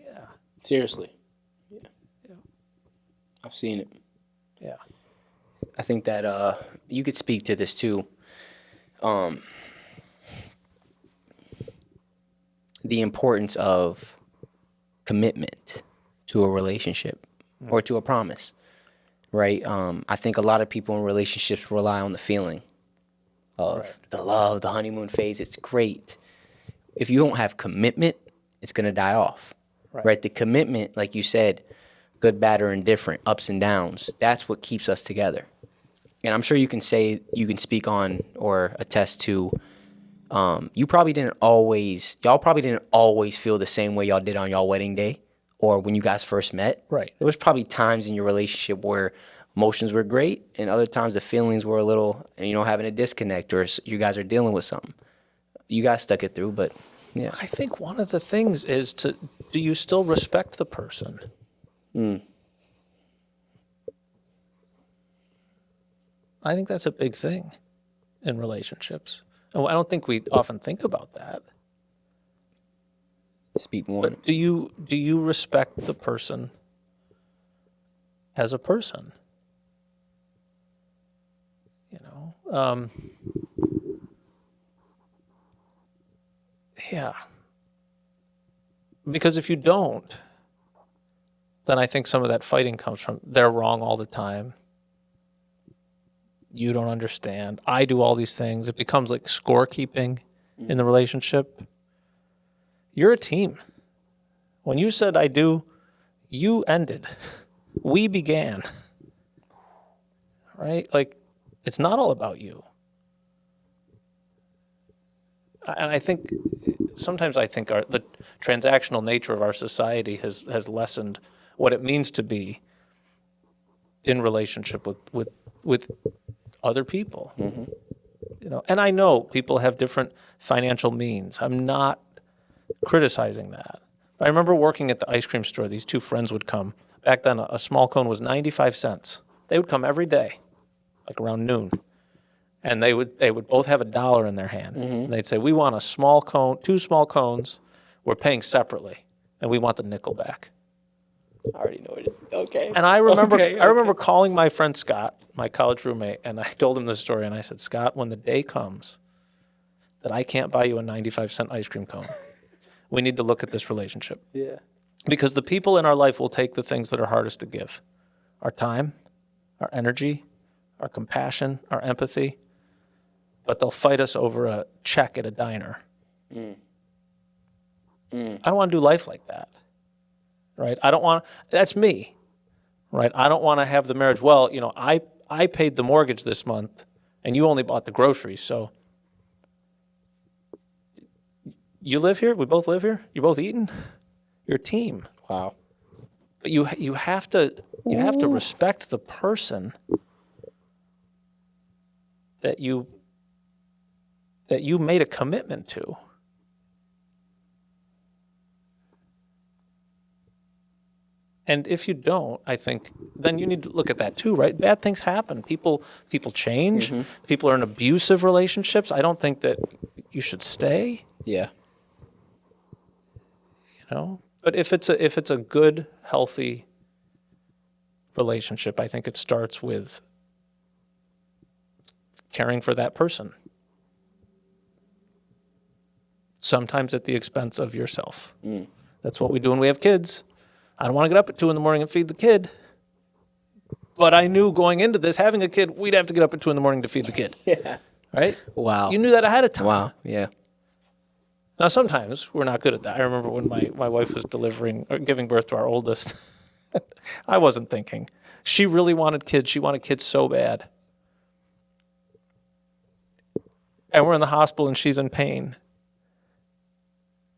Yeah. Seriously. Yeah. I've seen it. Yeah. I think that you could speak to this too. The importance of commitment to a relationship or to a promise, right? I think a lot of people in relationships rely on the feeling of the love, the honeymoon phase. It's great. If you don't have commitment, it's going to die off, right? The commitment, like you said, good, bad, or indifferent, ups and downs, that's what keeps us together. And I'm sure you can speak on or attest to, y'all probably didn't always feel the same way y'all did on y'all wedding day or when you guys first met. Right. There was probably times in your relationship where emotions were great and other times the feelings were a little, having a disconnect or you guys are dealing with something. You guys stuck it through, but yeah. I think one of the things is do you still respect the person? I think that's a big thing in relationships. And I don't think we often think about that. Speak more. But do you respect the person as a person? Yeah. Because if you don't, then I think some of that fighting comes from they're wrong all the time. You don't understand. I do all these things. It becomes like scorekeeping in the relationship. You're a team. When you said I do, you ended. We began. Right? Like, it's not all about you. And I think sometimes the transactional nature of our society has lessened what it means to be in relationship with other people. And I know people have different financial means. I'm not criticizing that. I remember working at the ice cream store. These two friends would come. Back then, a small cone was 95 cents. They would come every day, like around noon. And they would both have $1 in their hand. And they'd say, we want a small cone, 2 small cones. We're paying separately, and we want the nickel back. I already know what it is. Okay. And I remember Okay, I remember calling my friend Scott, my college roommate, and I told him this story, and I said, Scott, when the day comes that I can't buy you a 95-cent ice cream cone, we need to look at this relationship. Yeah. Because the people in our life will take the things that are hardest to give. Our time, our energy, our compassion, our empathy, but they'll fight us over a check at a diner. I don't want to do life like that. Right? I don't want, that's me, right? I don't want to have the marriage, well, you know, I paid the mortgage this month and you only bought the groceries, so you live here? We both live here? You're both eating? You're a team. Wow. But you have to respect the person that you made a commitment to. And if you don't, I think then you need to look at that too, right? Bad things happen. People change. People are in abusive relationships. I don't think that you should stay, Yeah. you know? But if it's a good, healthy relationship, I think it starts with caring for that person. Sometimes at the expense of yourself. That's what we do when we have kids. I don't want to get up at 2 a.m. and feed the kid. But I knew going into this, having a kid, we'd have to get up at 2 a.m. to feed the kid. Yeah. Right? Wow. You knew that ahead of time. Wow. Yeah. Now, sometimes we're not good at that. I remember when my wife was delivering or giving birth to our oldest, I wasn't thinking. She really wanted kids. She wanted kids so bad. And we're in the hospital and she's in pain.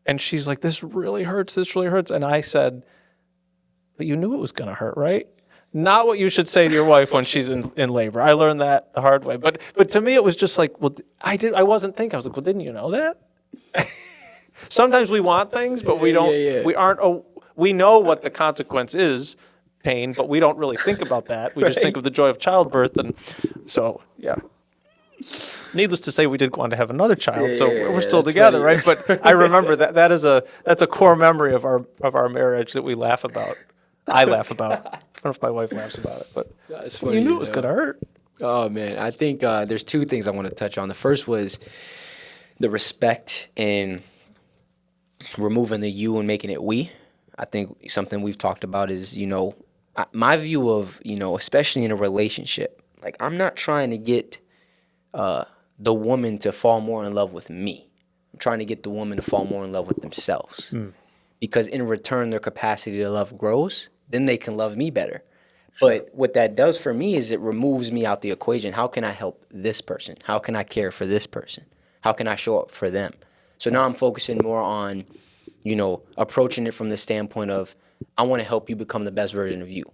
And she's like, this really hurts. This really hurts. And I said, but you knew it was going to hurt, right? Not what you should say to your wife when she's in labor. I learned that the hard way. But to me, it was just like, well, I wasn't thinking. I was like, well, didn't you know that? Sometimes we want things, but we don't. Yeah. We aren't. We know what the consequence is, pain, but we don't really think about that. We just think of the joy of childbirth, and so yeah. Needless to say, we did go on to have another child, so we're still that's together, funny. right? But I remember that's a core memory of our marriage that we laugh about. I laugh about. I don't know if my wife laughs about it, but That's you funny. knew it was gonna hurt. Oh man, I think there's 2 things I want to touch on. The first was the respect and removing the you and making it we. I think something we've talked about is, you know, my view of, you know, especially in a relationship, like I'm not trying to get the woman to fall more in love with me. I'm trying to get the woman to fall more in love with themselves. Because in return, their capacity to love grows, then they can love me better. But what that does for me is it removes me out the equation. How can I help this person? How can I care for this person? How can I show up for them? So now I'm focusing more on, you know, approaching it from the standpoint of I want to help you become the best version of you.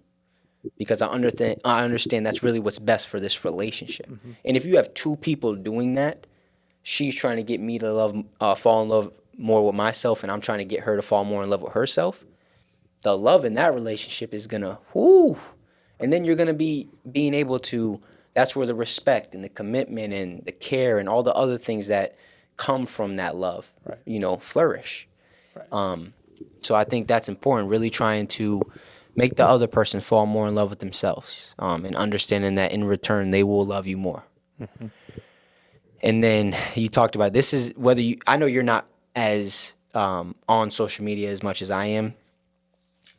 Because I understand that's really what's best for this relationship. And if you have 2 people doing that, she's trying to get me to fall in love more with myself, and I'm trying to get her to fall more in love with herself, the love in that relationship is gonna, whoo. And then you're gonna be being able to, that's where the respect and the commitment and the care and all the other things that come from that love, you know, flourish. Right. So I think that's important, really trying to make the other person fall more in love with themselves, and understanding that in return, they will love you more. And then you talked about, this is whether you, I know you're not as on social media as much as I am.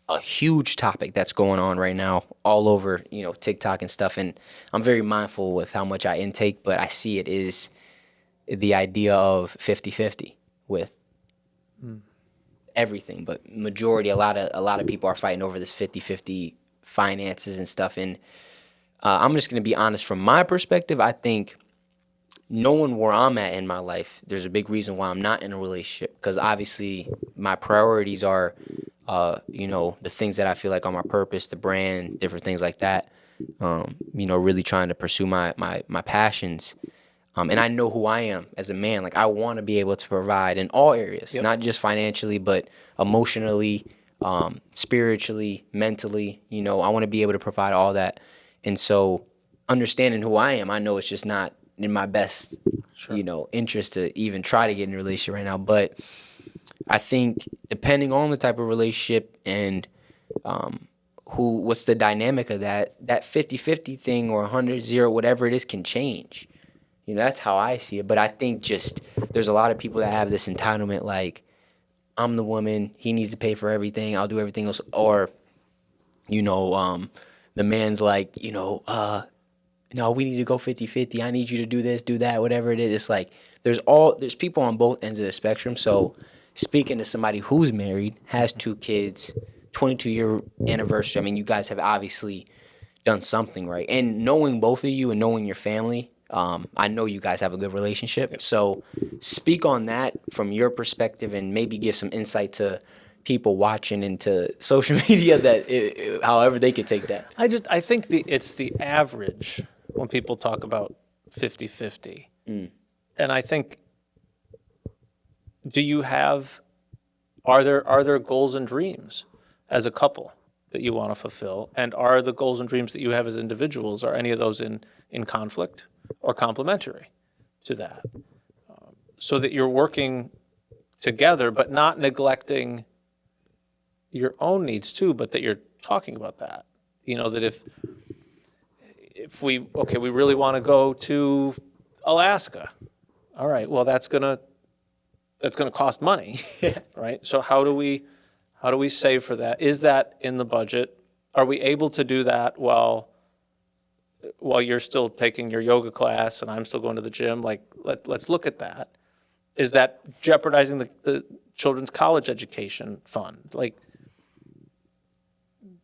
A huge topic that's going on right now all over, you know, TikTok and stuff. And I'm very mindful with how much I intake, but I see it is the idea of 50-50 with everything. But majority, a lot of people are fighting over this 50-50 finances and stuff. And I'm just going to be honest, from my perspective, I think knowing where I'm at in my life, there's a big reason why I'm not in a relationship, because obviously my priorities are, you know, the things that I feel like are my purpose, the brand, different things like that. You know, really trying to pursue my passions. And I know who I am as a man. Like, I want to be able to provide in all areas, Yep. not just financially, but emotionally, spiritually, mentally. You know, I want to be able to provide all that. And so, understanding who I am, I know it's just not in my best, you know, interest to even try to get in a relationship right now. But I think depending on the type of relationship and what's the dynamic of that 50-50 thing or 100-0, whatever it is, can change. You know, that's how I see it. But I think just there's a lot of people that have this entitlement, like, I'm the woman, he needs to pay for everything, I'll do everything else. Or, you know, the man's like, you know, no, we need to go 50-50. I need you to do this, do that, whatever it is. It's like there's people on both ends of the spectrum. So speaking to somebody who's married, has 2 kids, 22-year anniversary, I mean, you guys have obviously done something right. And knowing both of you and knowing your family, I know you guys have a good relationship. So speak on that from your perspective and maybe give some insight to people watching into social media that however they could take that. I think it's the average when people talk about 50-50. And I think, are there goals and dreams as a couple that you want to fulfill? And are the goals and dreams that you have as individuals, are any of those in conflict or complementary to that? So that you're working together, but not neglecting your own needs too, but that you're talking about that. You know, that if we really want to go to Alaska. All right, well, that's gonna cost money, right? So how do we save for that? Is that in the budget? Are we able to do that while you're still taking your yoga class and I'm still going to the gym? Like, let's look at that. Is that jeopardizing the children's college education fund? Like,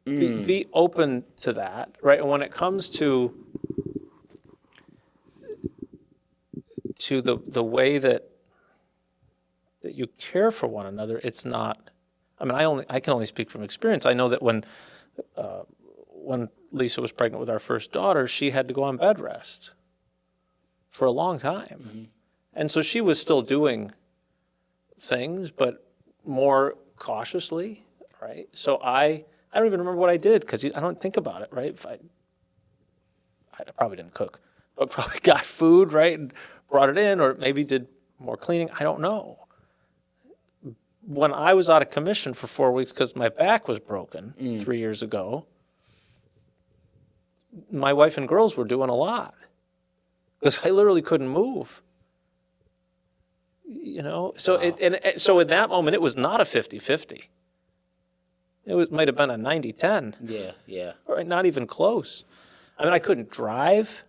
be open to that, right? And when it comes to the way that you care for one another, it's not. I mean, I can only speak from experience. I know that when Lisa was pregnant with our first daughter, she had to go on bed rest for a long time, and so she was still doing things, but more cautiously, right? So I don't even remember what I did because I don't think about it, right? If I probably didn't cook, but probably got food, right, and brought it in, or maybe did more cleaning. I don't know. When I was out of commission for 4 weeks because my back was broken 3 years ago, my wife and girls were doing a lot because I literally couldn't move. You know, so so in that moment, it was not a 50-50. It might have been a 90-10. Yeah. Or not even close. I mean, I couldn't drive.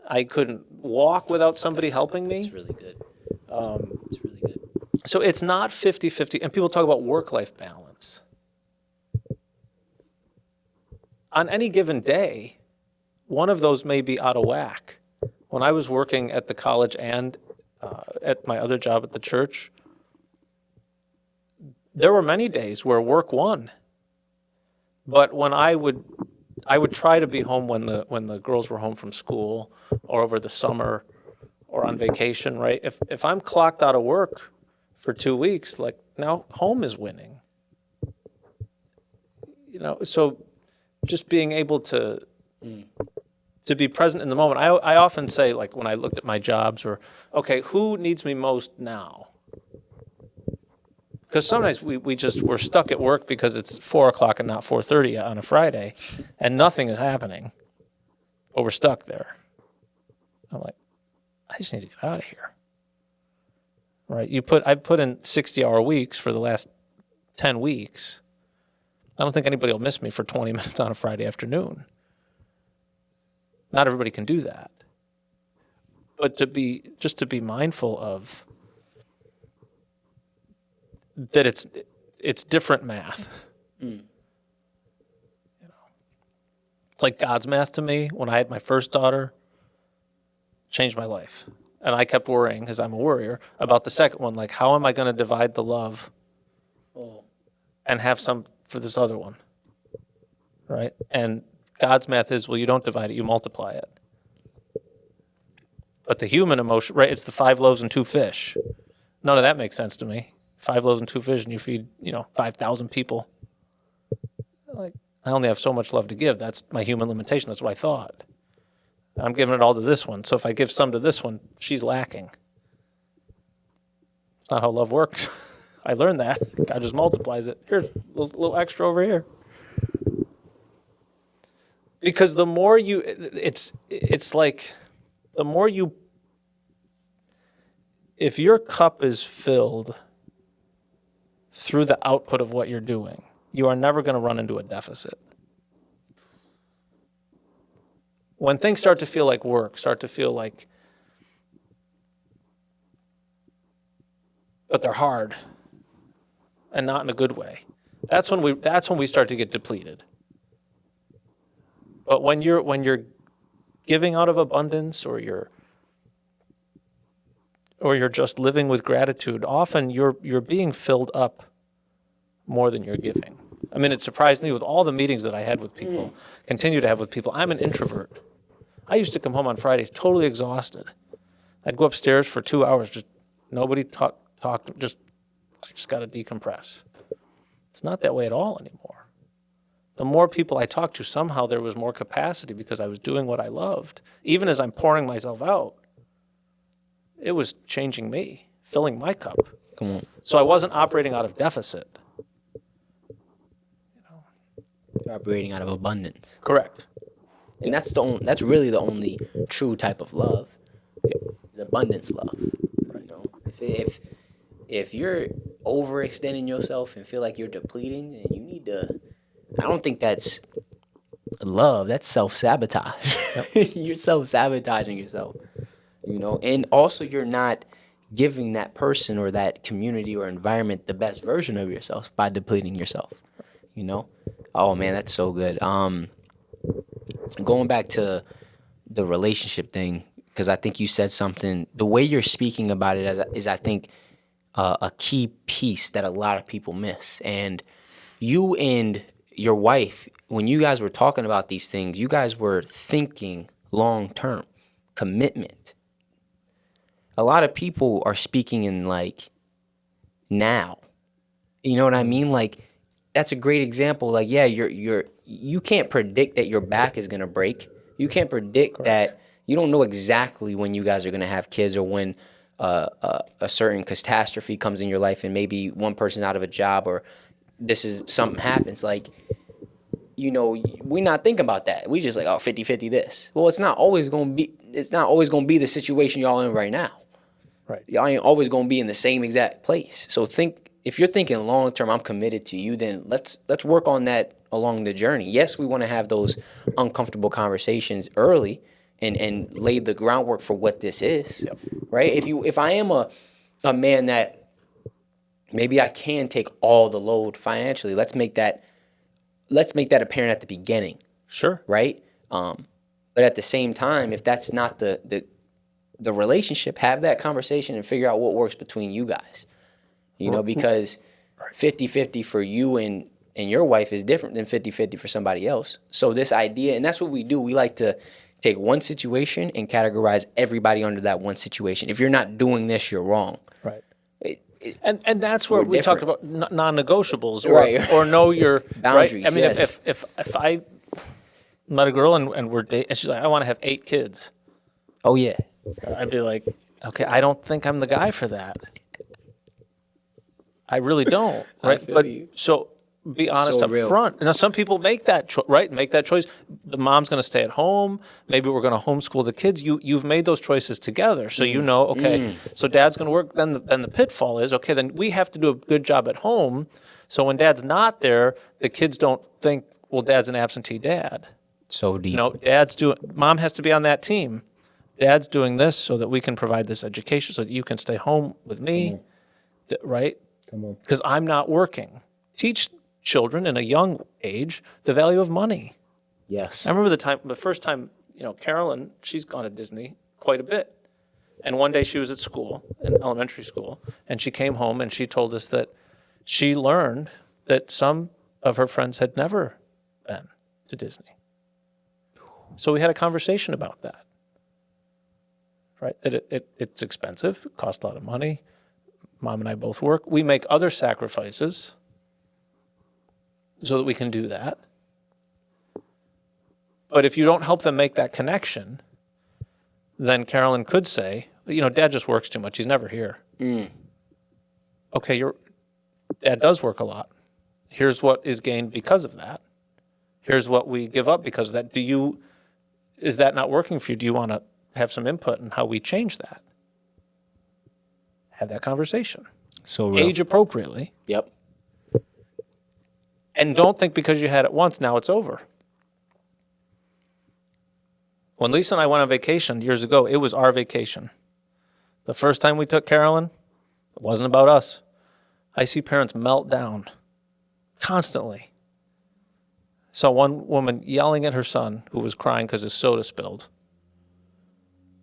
I couldn't walk without somebody helping me. That's really good. It's really good. So it's not 50-50. And people talk about work-life balance. On any given day, one of those may be out of whack. When I was working at the college and at my other job at the church, there were many days where work won. But when I would try to be home when the girls were home from school or over the summer or on vacation, right? If I'm clocked out of work for 2 weeks, like, now home is winning. You know, so just being able to be present in the moment. I often say, like, when I looked at my jobs, or, okay, who needs me most now? Because sometimes we're stuck at work because it's 4 o'clock and not 4:30 on a Friday, and nothing is happening, but we're stuck there. I'm like, I just need to get out of here. Right? I've put in 60-hour weeks for the last 10 weeks. I don't think anybody will miss me for 20 minutes on a Friday afternoon. Not everybody can do that. But to be mindful of that it's different math. You know, it's like God's math to me. When I had my first daughter, changed my life. And I kept worrying, because I'm a worrier, about the second one. Like, how am I going to divide the love and have some for this other one? Right? And God's math is, well, you don't divide it, you multiply it. But the human emotion, right? It's the 5 loaves and 2 fish. None of that makes sense to me. 5 loaves and 2 fish, and you feed 5,000 people. Like, I only have so much love to give. That's my human limitation. That's what I thought. I'm giving it all to this one. So if I give some to this one, she's lacking. It's not how love works. I learned that. God just multiplies it. Here's a little extra over here. Because the more it's like, the more you, if your cup is filled through the output of what you're doing, you are never going to run into a deficit. When things start to feel like work, start to feel like, but they're hard and not in a good way, that's when we start to get depleted. But when you're giving out of abundance, or you're just living with gratitude, often you're being filled up more than you're giving. I mean, it surprised me with all the meetings that I had with people, continue to have with people. I'm an introvert. I used to come home on Fridays totally exhausted. I'd go upstairs for 2 hours, just nobody talked. I just got to decompress. It's not that way at all anymore. The more people I talked to, somehow there was more capacity because I was doing what I loved. Even as I'm pouring myself out, it was changing me, filling my cup. Come on. So I wasn't operating out of deficit. You're operating out of abundance. Correct. And that's really the only true type of love. Is abundance love. You know, if you're overextending yourself and feel like you're depleting, then you need to. I don't think that's love. That's self-sabotage. You're self-sabotaging yourself. You know, and also you're not giving that person or that community or environment the best version of yourself by depleting yourself. You know. Oh man, that's so good. Going back to the relationship thing, because I think you said something. The way you're speaking about it is I think, a key piece that a lot of people miss. And you and your wife, when you guys were talking about these things, you guys were thinking long term, commitment. A lot of people are speaking in like now. You know what I mean? Like, that's a great example. Like, yeah, you can't predict that your back is gonna break. You can't predict that. You don't know exactly when you guys are gonna have kids, or when a certain catastrophe comes in your life, and maybe one person's out of a job, or something happens. Like, you know, we're not thinking about that. We just like, oh, 50-50 this. Well, it's not always gonna be the situation y'all in right now. Right. Y'all ain't always gonna be in the same exact place. So if you're thinking long term, I'm committed to you, then let's work on that along the journey. Yes, we want to have those uncomfortable conversations early and lay the groundwork for what this is. Yep. Right? If I am a man that maybe I can take all the load financially, let's make that apparent at the beginning. Sure. Right? But at the same time, if that's not the relationship, have that conversation and figure out what works between you guys. You know, because 50-50 for you and your wife is different than 50-50 for somebody else. So this idea, and that's what we do, we like to take one situation and categorize everybody under that one situation. If you're not doing this, you're wrong. Right. And that's where we talked about non-negotiables, or know your boundaries. Right? I mean, yes. if I met a girl and we're dating, and she's like, I want to have 8 kids. Oh yeah. I'd be like, okay, I don't think I'm the guy for that. I really don't, right? But so be honest so up real. front. Now, some people make that make that choice. The mom's going to stay at home. Maybe we're going to homeschool the kids. You've made those choices together, so you know. Okay, so dad's going to work. Then the pitfall is, okay, then we have to do a good job at home. So when dad's not there, the kids don't think, well, dad's an absentee dad. So deep. You know, mom has to be on that team. Dad's doing this so that we can provide this education, so that you can stay home with me, right? Because I'm not working. Teach children in a young age the value of money. Yes. I remember the first time, Carolyn, she's gone to Disney quite a bit. And one day she was at school, in elementary school, and she came home and she told us that she learned that some of her friends had never been to Disney. So we had a conversation about that. right? That it's expensive, it costs a lot of money. Mom and I both work. We make other sacrifices so that we can do that. But if you don't help them make that connection, then Carolyn could say, Dad just works too much. He's never here. Okay, your Dad does work a lot. Here's what is gained because of that. Here's what we give up because of that. Is that not working for you? Do you want to have some input in how we change that? Have that conversation. So real. Age appropriately. Yep. And don't think because you had it once, now it's over. When Lisa and I went on vacation years ago, it was our vacation. The first time we took Carolyn, it wasn't about us. I see parents melt down constantly. Saw one woman yelling at her son who was crying because his soda spilled.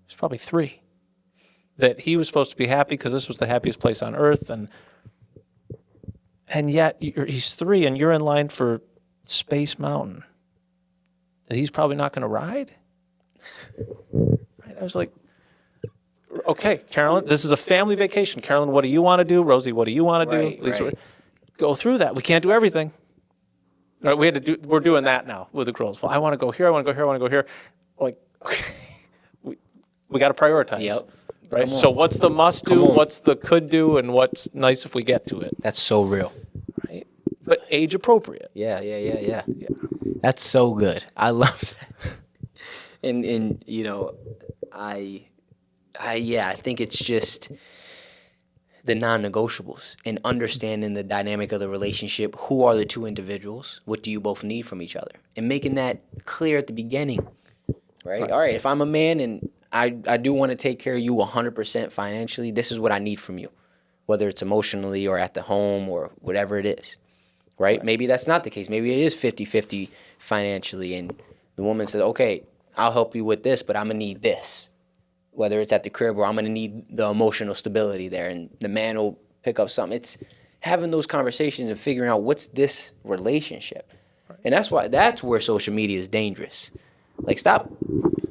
He's probably 3. That he was supposed to be happy because this was the happiest place on earth, and yet he's 3 and you're in line for Space Mountain that he's probably not going to ride. Right? I was like, okay, Carolyn, this is a family vacation. Carolyn, what do you want to do? Rosie, what do you want to do? Lisa, go through that. We can't do everything. All right, we're doing that now with the girls. Well, I want to go here. I want to go here. I want to go here. Like, okay, we got to prioritize. Yep. Right. So what's the must do? What's the could do? And what's nice if we get to it? That's so real. Right. But age appropriate. Yeah. That's so good. I love that. And I think it's just the non-negotiables and understanding the dynamic of the relationship. Who are the two individuals? What do you both need from each other? And making that clear at the beginning, right? All right, if I'm a man and I do want to take care of you 100% financially, this is what I need from you, whether it's emotionally or at the home or whatever it is, right? Maybe that's not the case. Maybe it is 50-50 financially, and the woman says, okay, I'll help you with this, but I'm going to need this. Whether it's at the crib or I'm going to need the emotional stability there, and the man will pick up something. It's having those conversations and figuring out what's this relationship. Right. And that's where social media is dangerous. Like, stop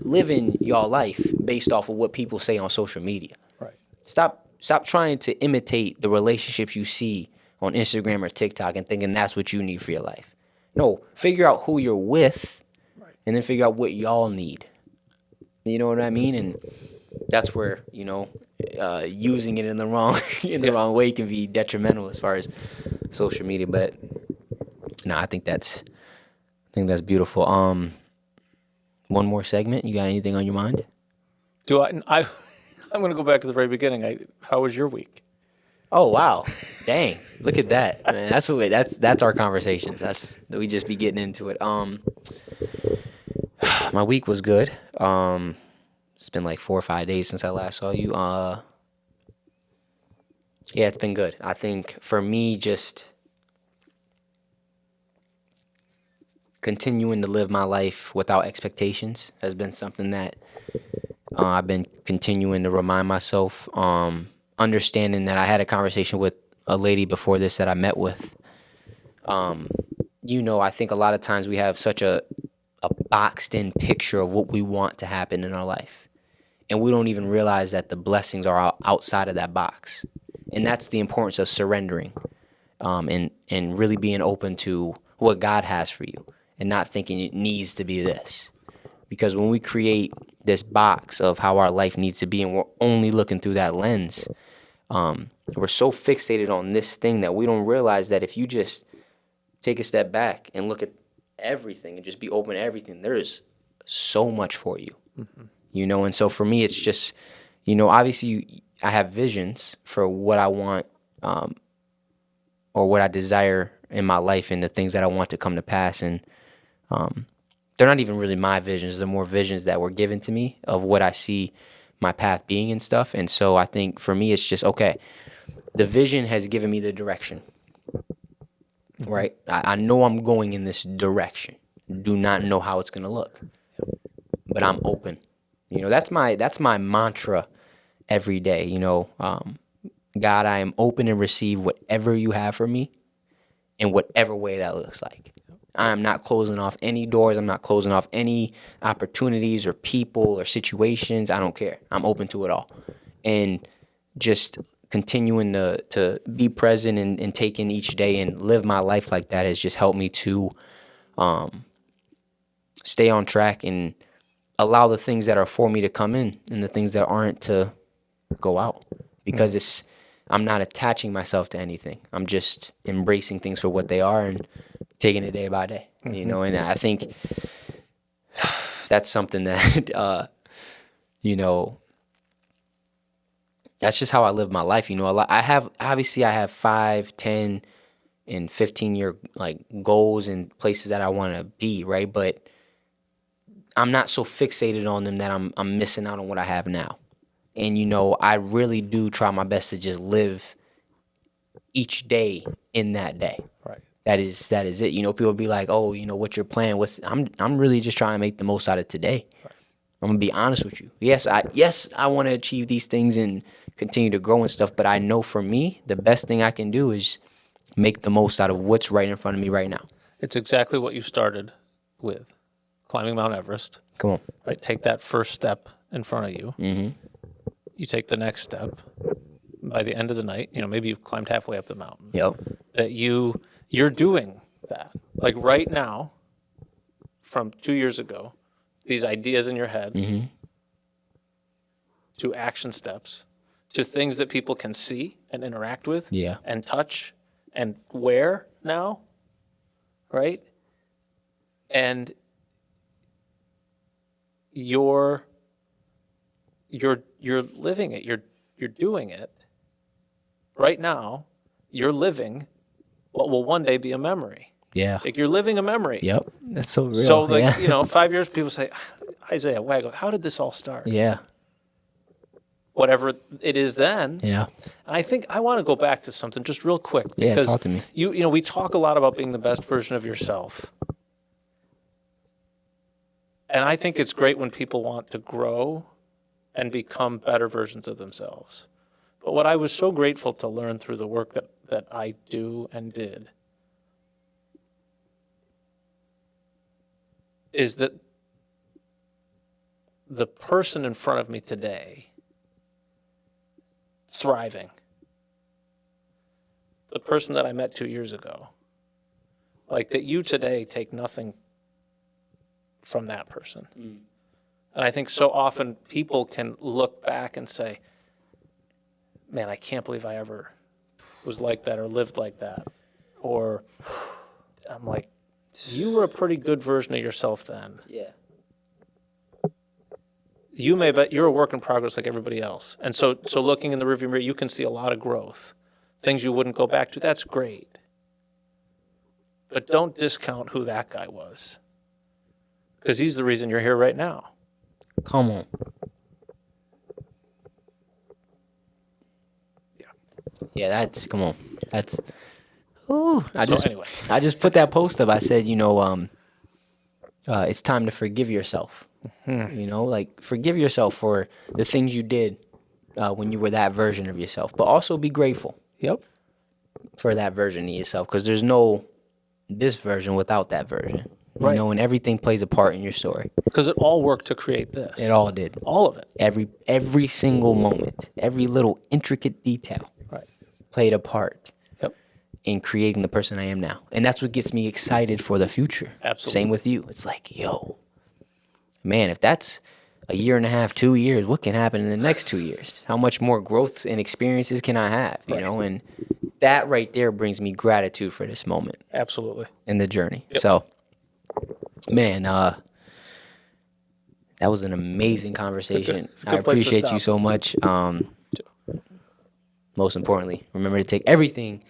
living your life based off of what people say on social media. Right. Stop trying to imitate the relationships you see on Instagram or TikTok and thinking that's what you need for your life. No, figure out who you're with, right, and then figure out what y'all need. You know what I mean? And that's where, using it in the wrong way can be detrimental as far as social media. But no, I think that's beautiful. One more segment. You got anything on your mind? Do I? I'm going to go back to the very beginning. How was your week? Oh wow, dang! Look at that, man. That's our conversations. We just be getting into it. My week was good. It's been like 4 or 5 days since I last saw you. Yeah, it's been good. I think for me, just continuing to live my life without expectations has been something that I've been continuing to remind myself. Understanding that I had a conversation with a lady before this that I met with. I think a lot of times we have such a boxed in picture of what we want to happen in our life. And we don't even realize that the blessings are outside of that box. And that's the importance of surrendering, and really being open to what God has for you and not thinking it needs to be this. Because when we create this box of how our life needs to be and we're only looking through that lens, we're so fixated on this thing that we don't realize that if you just take a step back and look at everything and just be open to everything, there is so much for you. Mm-hmm. And so for me, it's just, obviously I have visions for what I want, or what I desire in my life and the things that I want to come to pass. And they're not even really my visions. They're more visions that were given to me of what I see my path being and stuff. And so I think for me, it's just, okay, the vision has given me the direction, right? I know I'm going in this direction. Do not know how it's going to look, but I'm open. That's my mantra every day. God, I am open and receive whatever you have for me in whatever way that looks like. I'm not closing off any doors. I'm not closing off any opportunities or people or situations. I don't care. I'm open to it all. And just continuing to be present and take in each day and live my life like that has just helped me to stay on track and allow the things that are for me to come in and the things that aren't to go out, because I'm not attaching myself to anything. I'm just embracing things for what they are and taking it day by day, you know. And I think that's something that you know, that's just how I live my life. You know, I have 5, 10, and 15-year like goals and places that I want to be, right? But I'm not so fixated on them that I'm missing out on what I have now. And, you know, I really do try my best to just live each day in that day. Right. That is it. You know, people be like, oh, you know, what's your plan? I'm really just trying to make the most out of today. Right. I'm gonna be honest with you. Yes, I want to achieve these things and continue to grow and stuff. But I know for me, the best thing I can do is make the most out of what's right in front of me right now. It's exactly what you started with, climbing Mount Everest. Come on. Right. Take that first step in front of you. Mm-hmm. You take the next step. By the end of the night, you know, maybe you've climbed halfway up the mountain. Yep. That you're doing that. Like right now, from 2 years ago, these ideas in your head, Mm-hmm. to action steps, to things that people can see and interact with, Yeah. and touch and wear now, right? And you're living it. You're doing it right now. You're living what will one day be a memory. Yeah. Like you're living a memory. Yep. That's so real. So like, yeah. you know, 5 years people say, Isaiah Waggle, how did this all start? Yeah. Whatever it is then. Yeah. And I think I want to go back to something just real quick. Yeah, Because talk to me. You know, we talk a lot about being the best version of yourself. And I think it's great when people want to grow and become better versions of themselves. But what I was so grateful to learn through the work that I do and did is that the person in front of me today, thriving, the person that I met 2 years ago, like that you today take nothing from that person. And I think so often people can look back and say, man, I can't believe I ever was like that or lived like that. Or I'm like, you were a pretty good version of yourself then. Yeah. You may bet you're a work in progress like everybody else. And so looking in the rearview mirror, you can see a lot of growth. Things you wouldn't go back to, that's great. But don't discount who that guy was. Because he's the reason you're here right now. Come on. Yeah, come on. That's, ooh. I just put that post up. I said, you know, it's time to forgive yourself. You know, like forgive yourself for the things you did when you were that version of yourself, but also be grateful. Yep. For that version of yourself, because there's no this version without that version. Right. You know, and everything plays a part in your story. Because it all worked to create this. It all did. All of it. Every single moment, every little intricate detail played a part in creating the person I am now. And that's what gets me excited for the future. Absolutely. Same with you. It's like, yo, man, if that's a year and a half, 2 years, what can happen in the next 2 years? How much more growth and experiences can I have? You know, and that right there brings me gratitude for this moment. Absolutely. In the journey. Yep. So, man, that was an amazing conversation. It's a I good place to appreciate you stop. so much. Most importantly, remember to take everything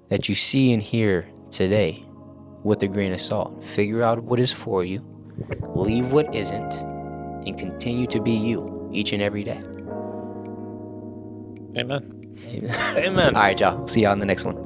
that you see and hear today with a grain of salt. Figure out what is for you, leave what isn't, and continue to be you each and every day. Amen. Amen. Amen. All right, y'all. See y'all in the next one.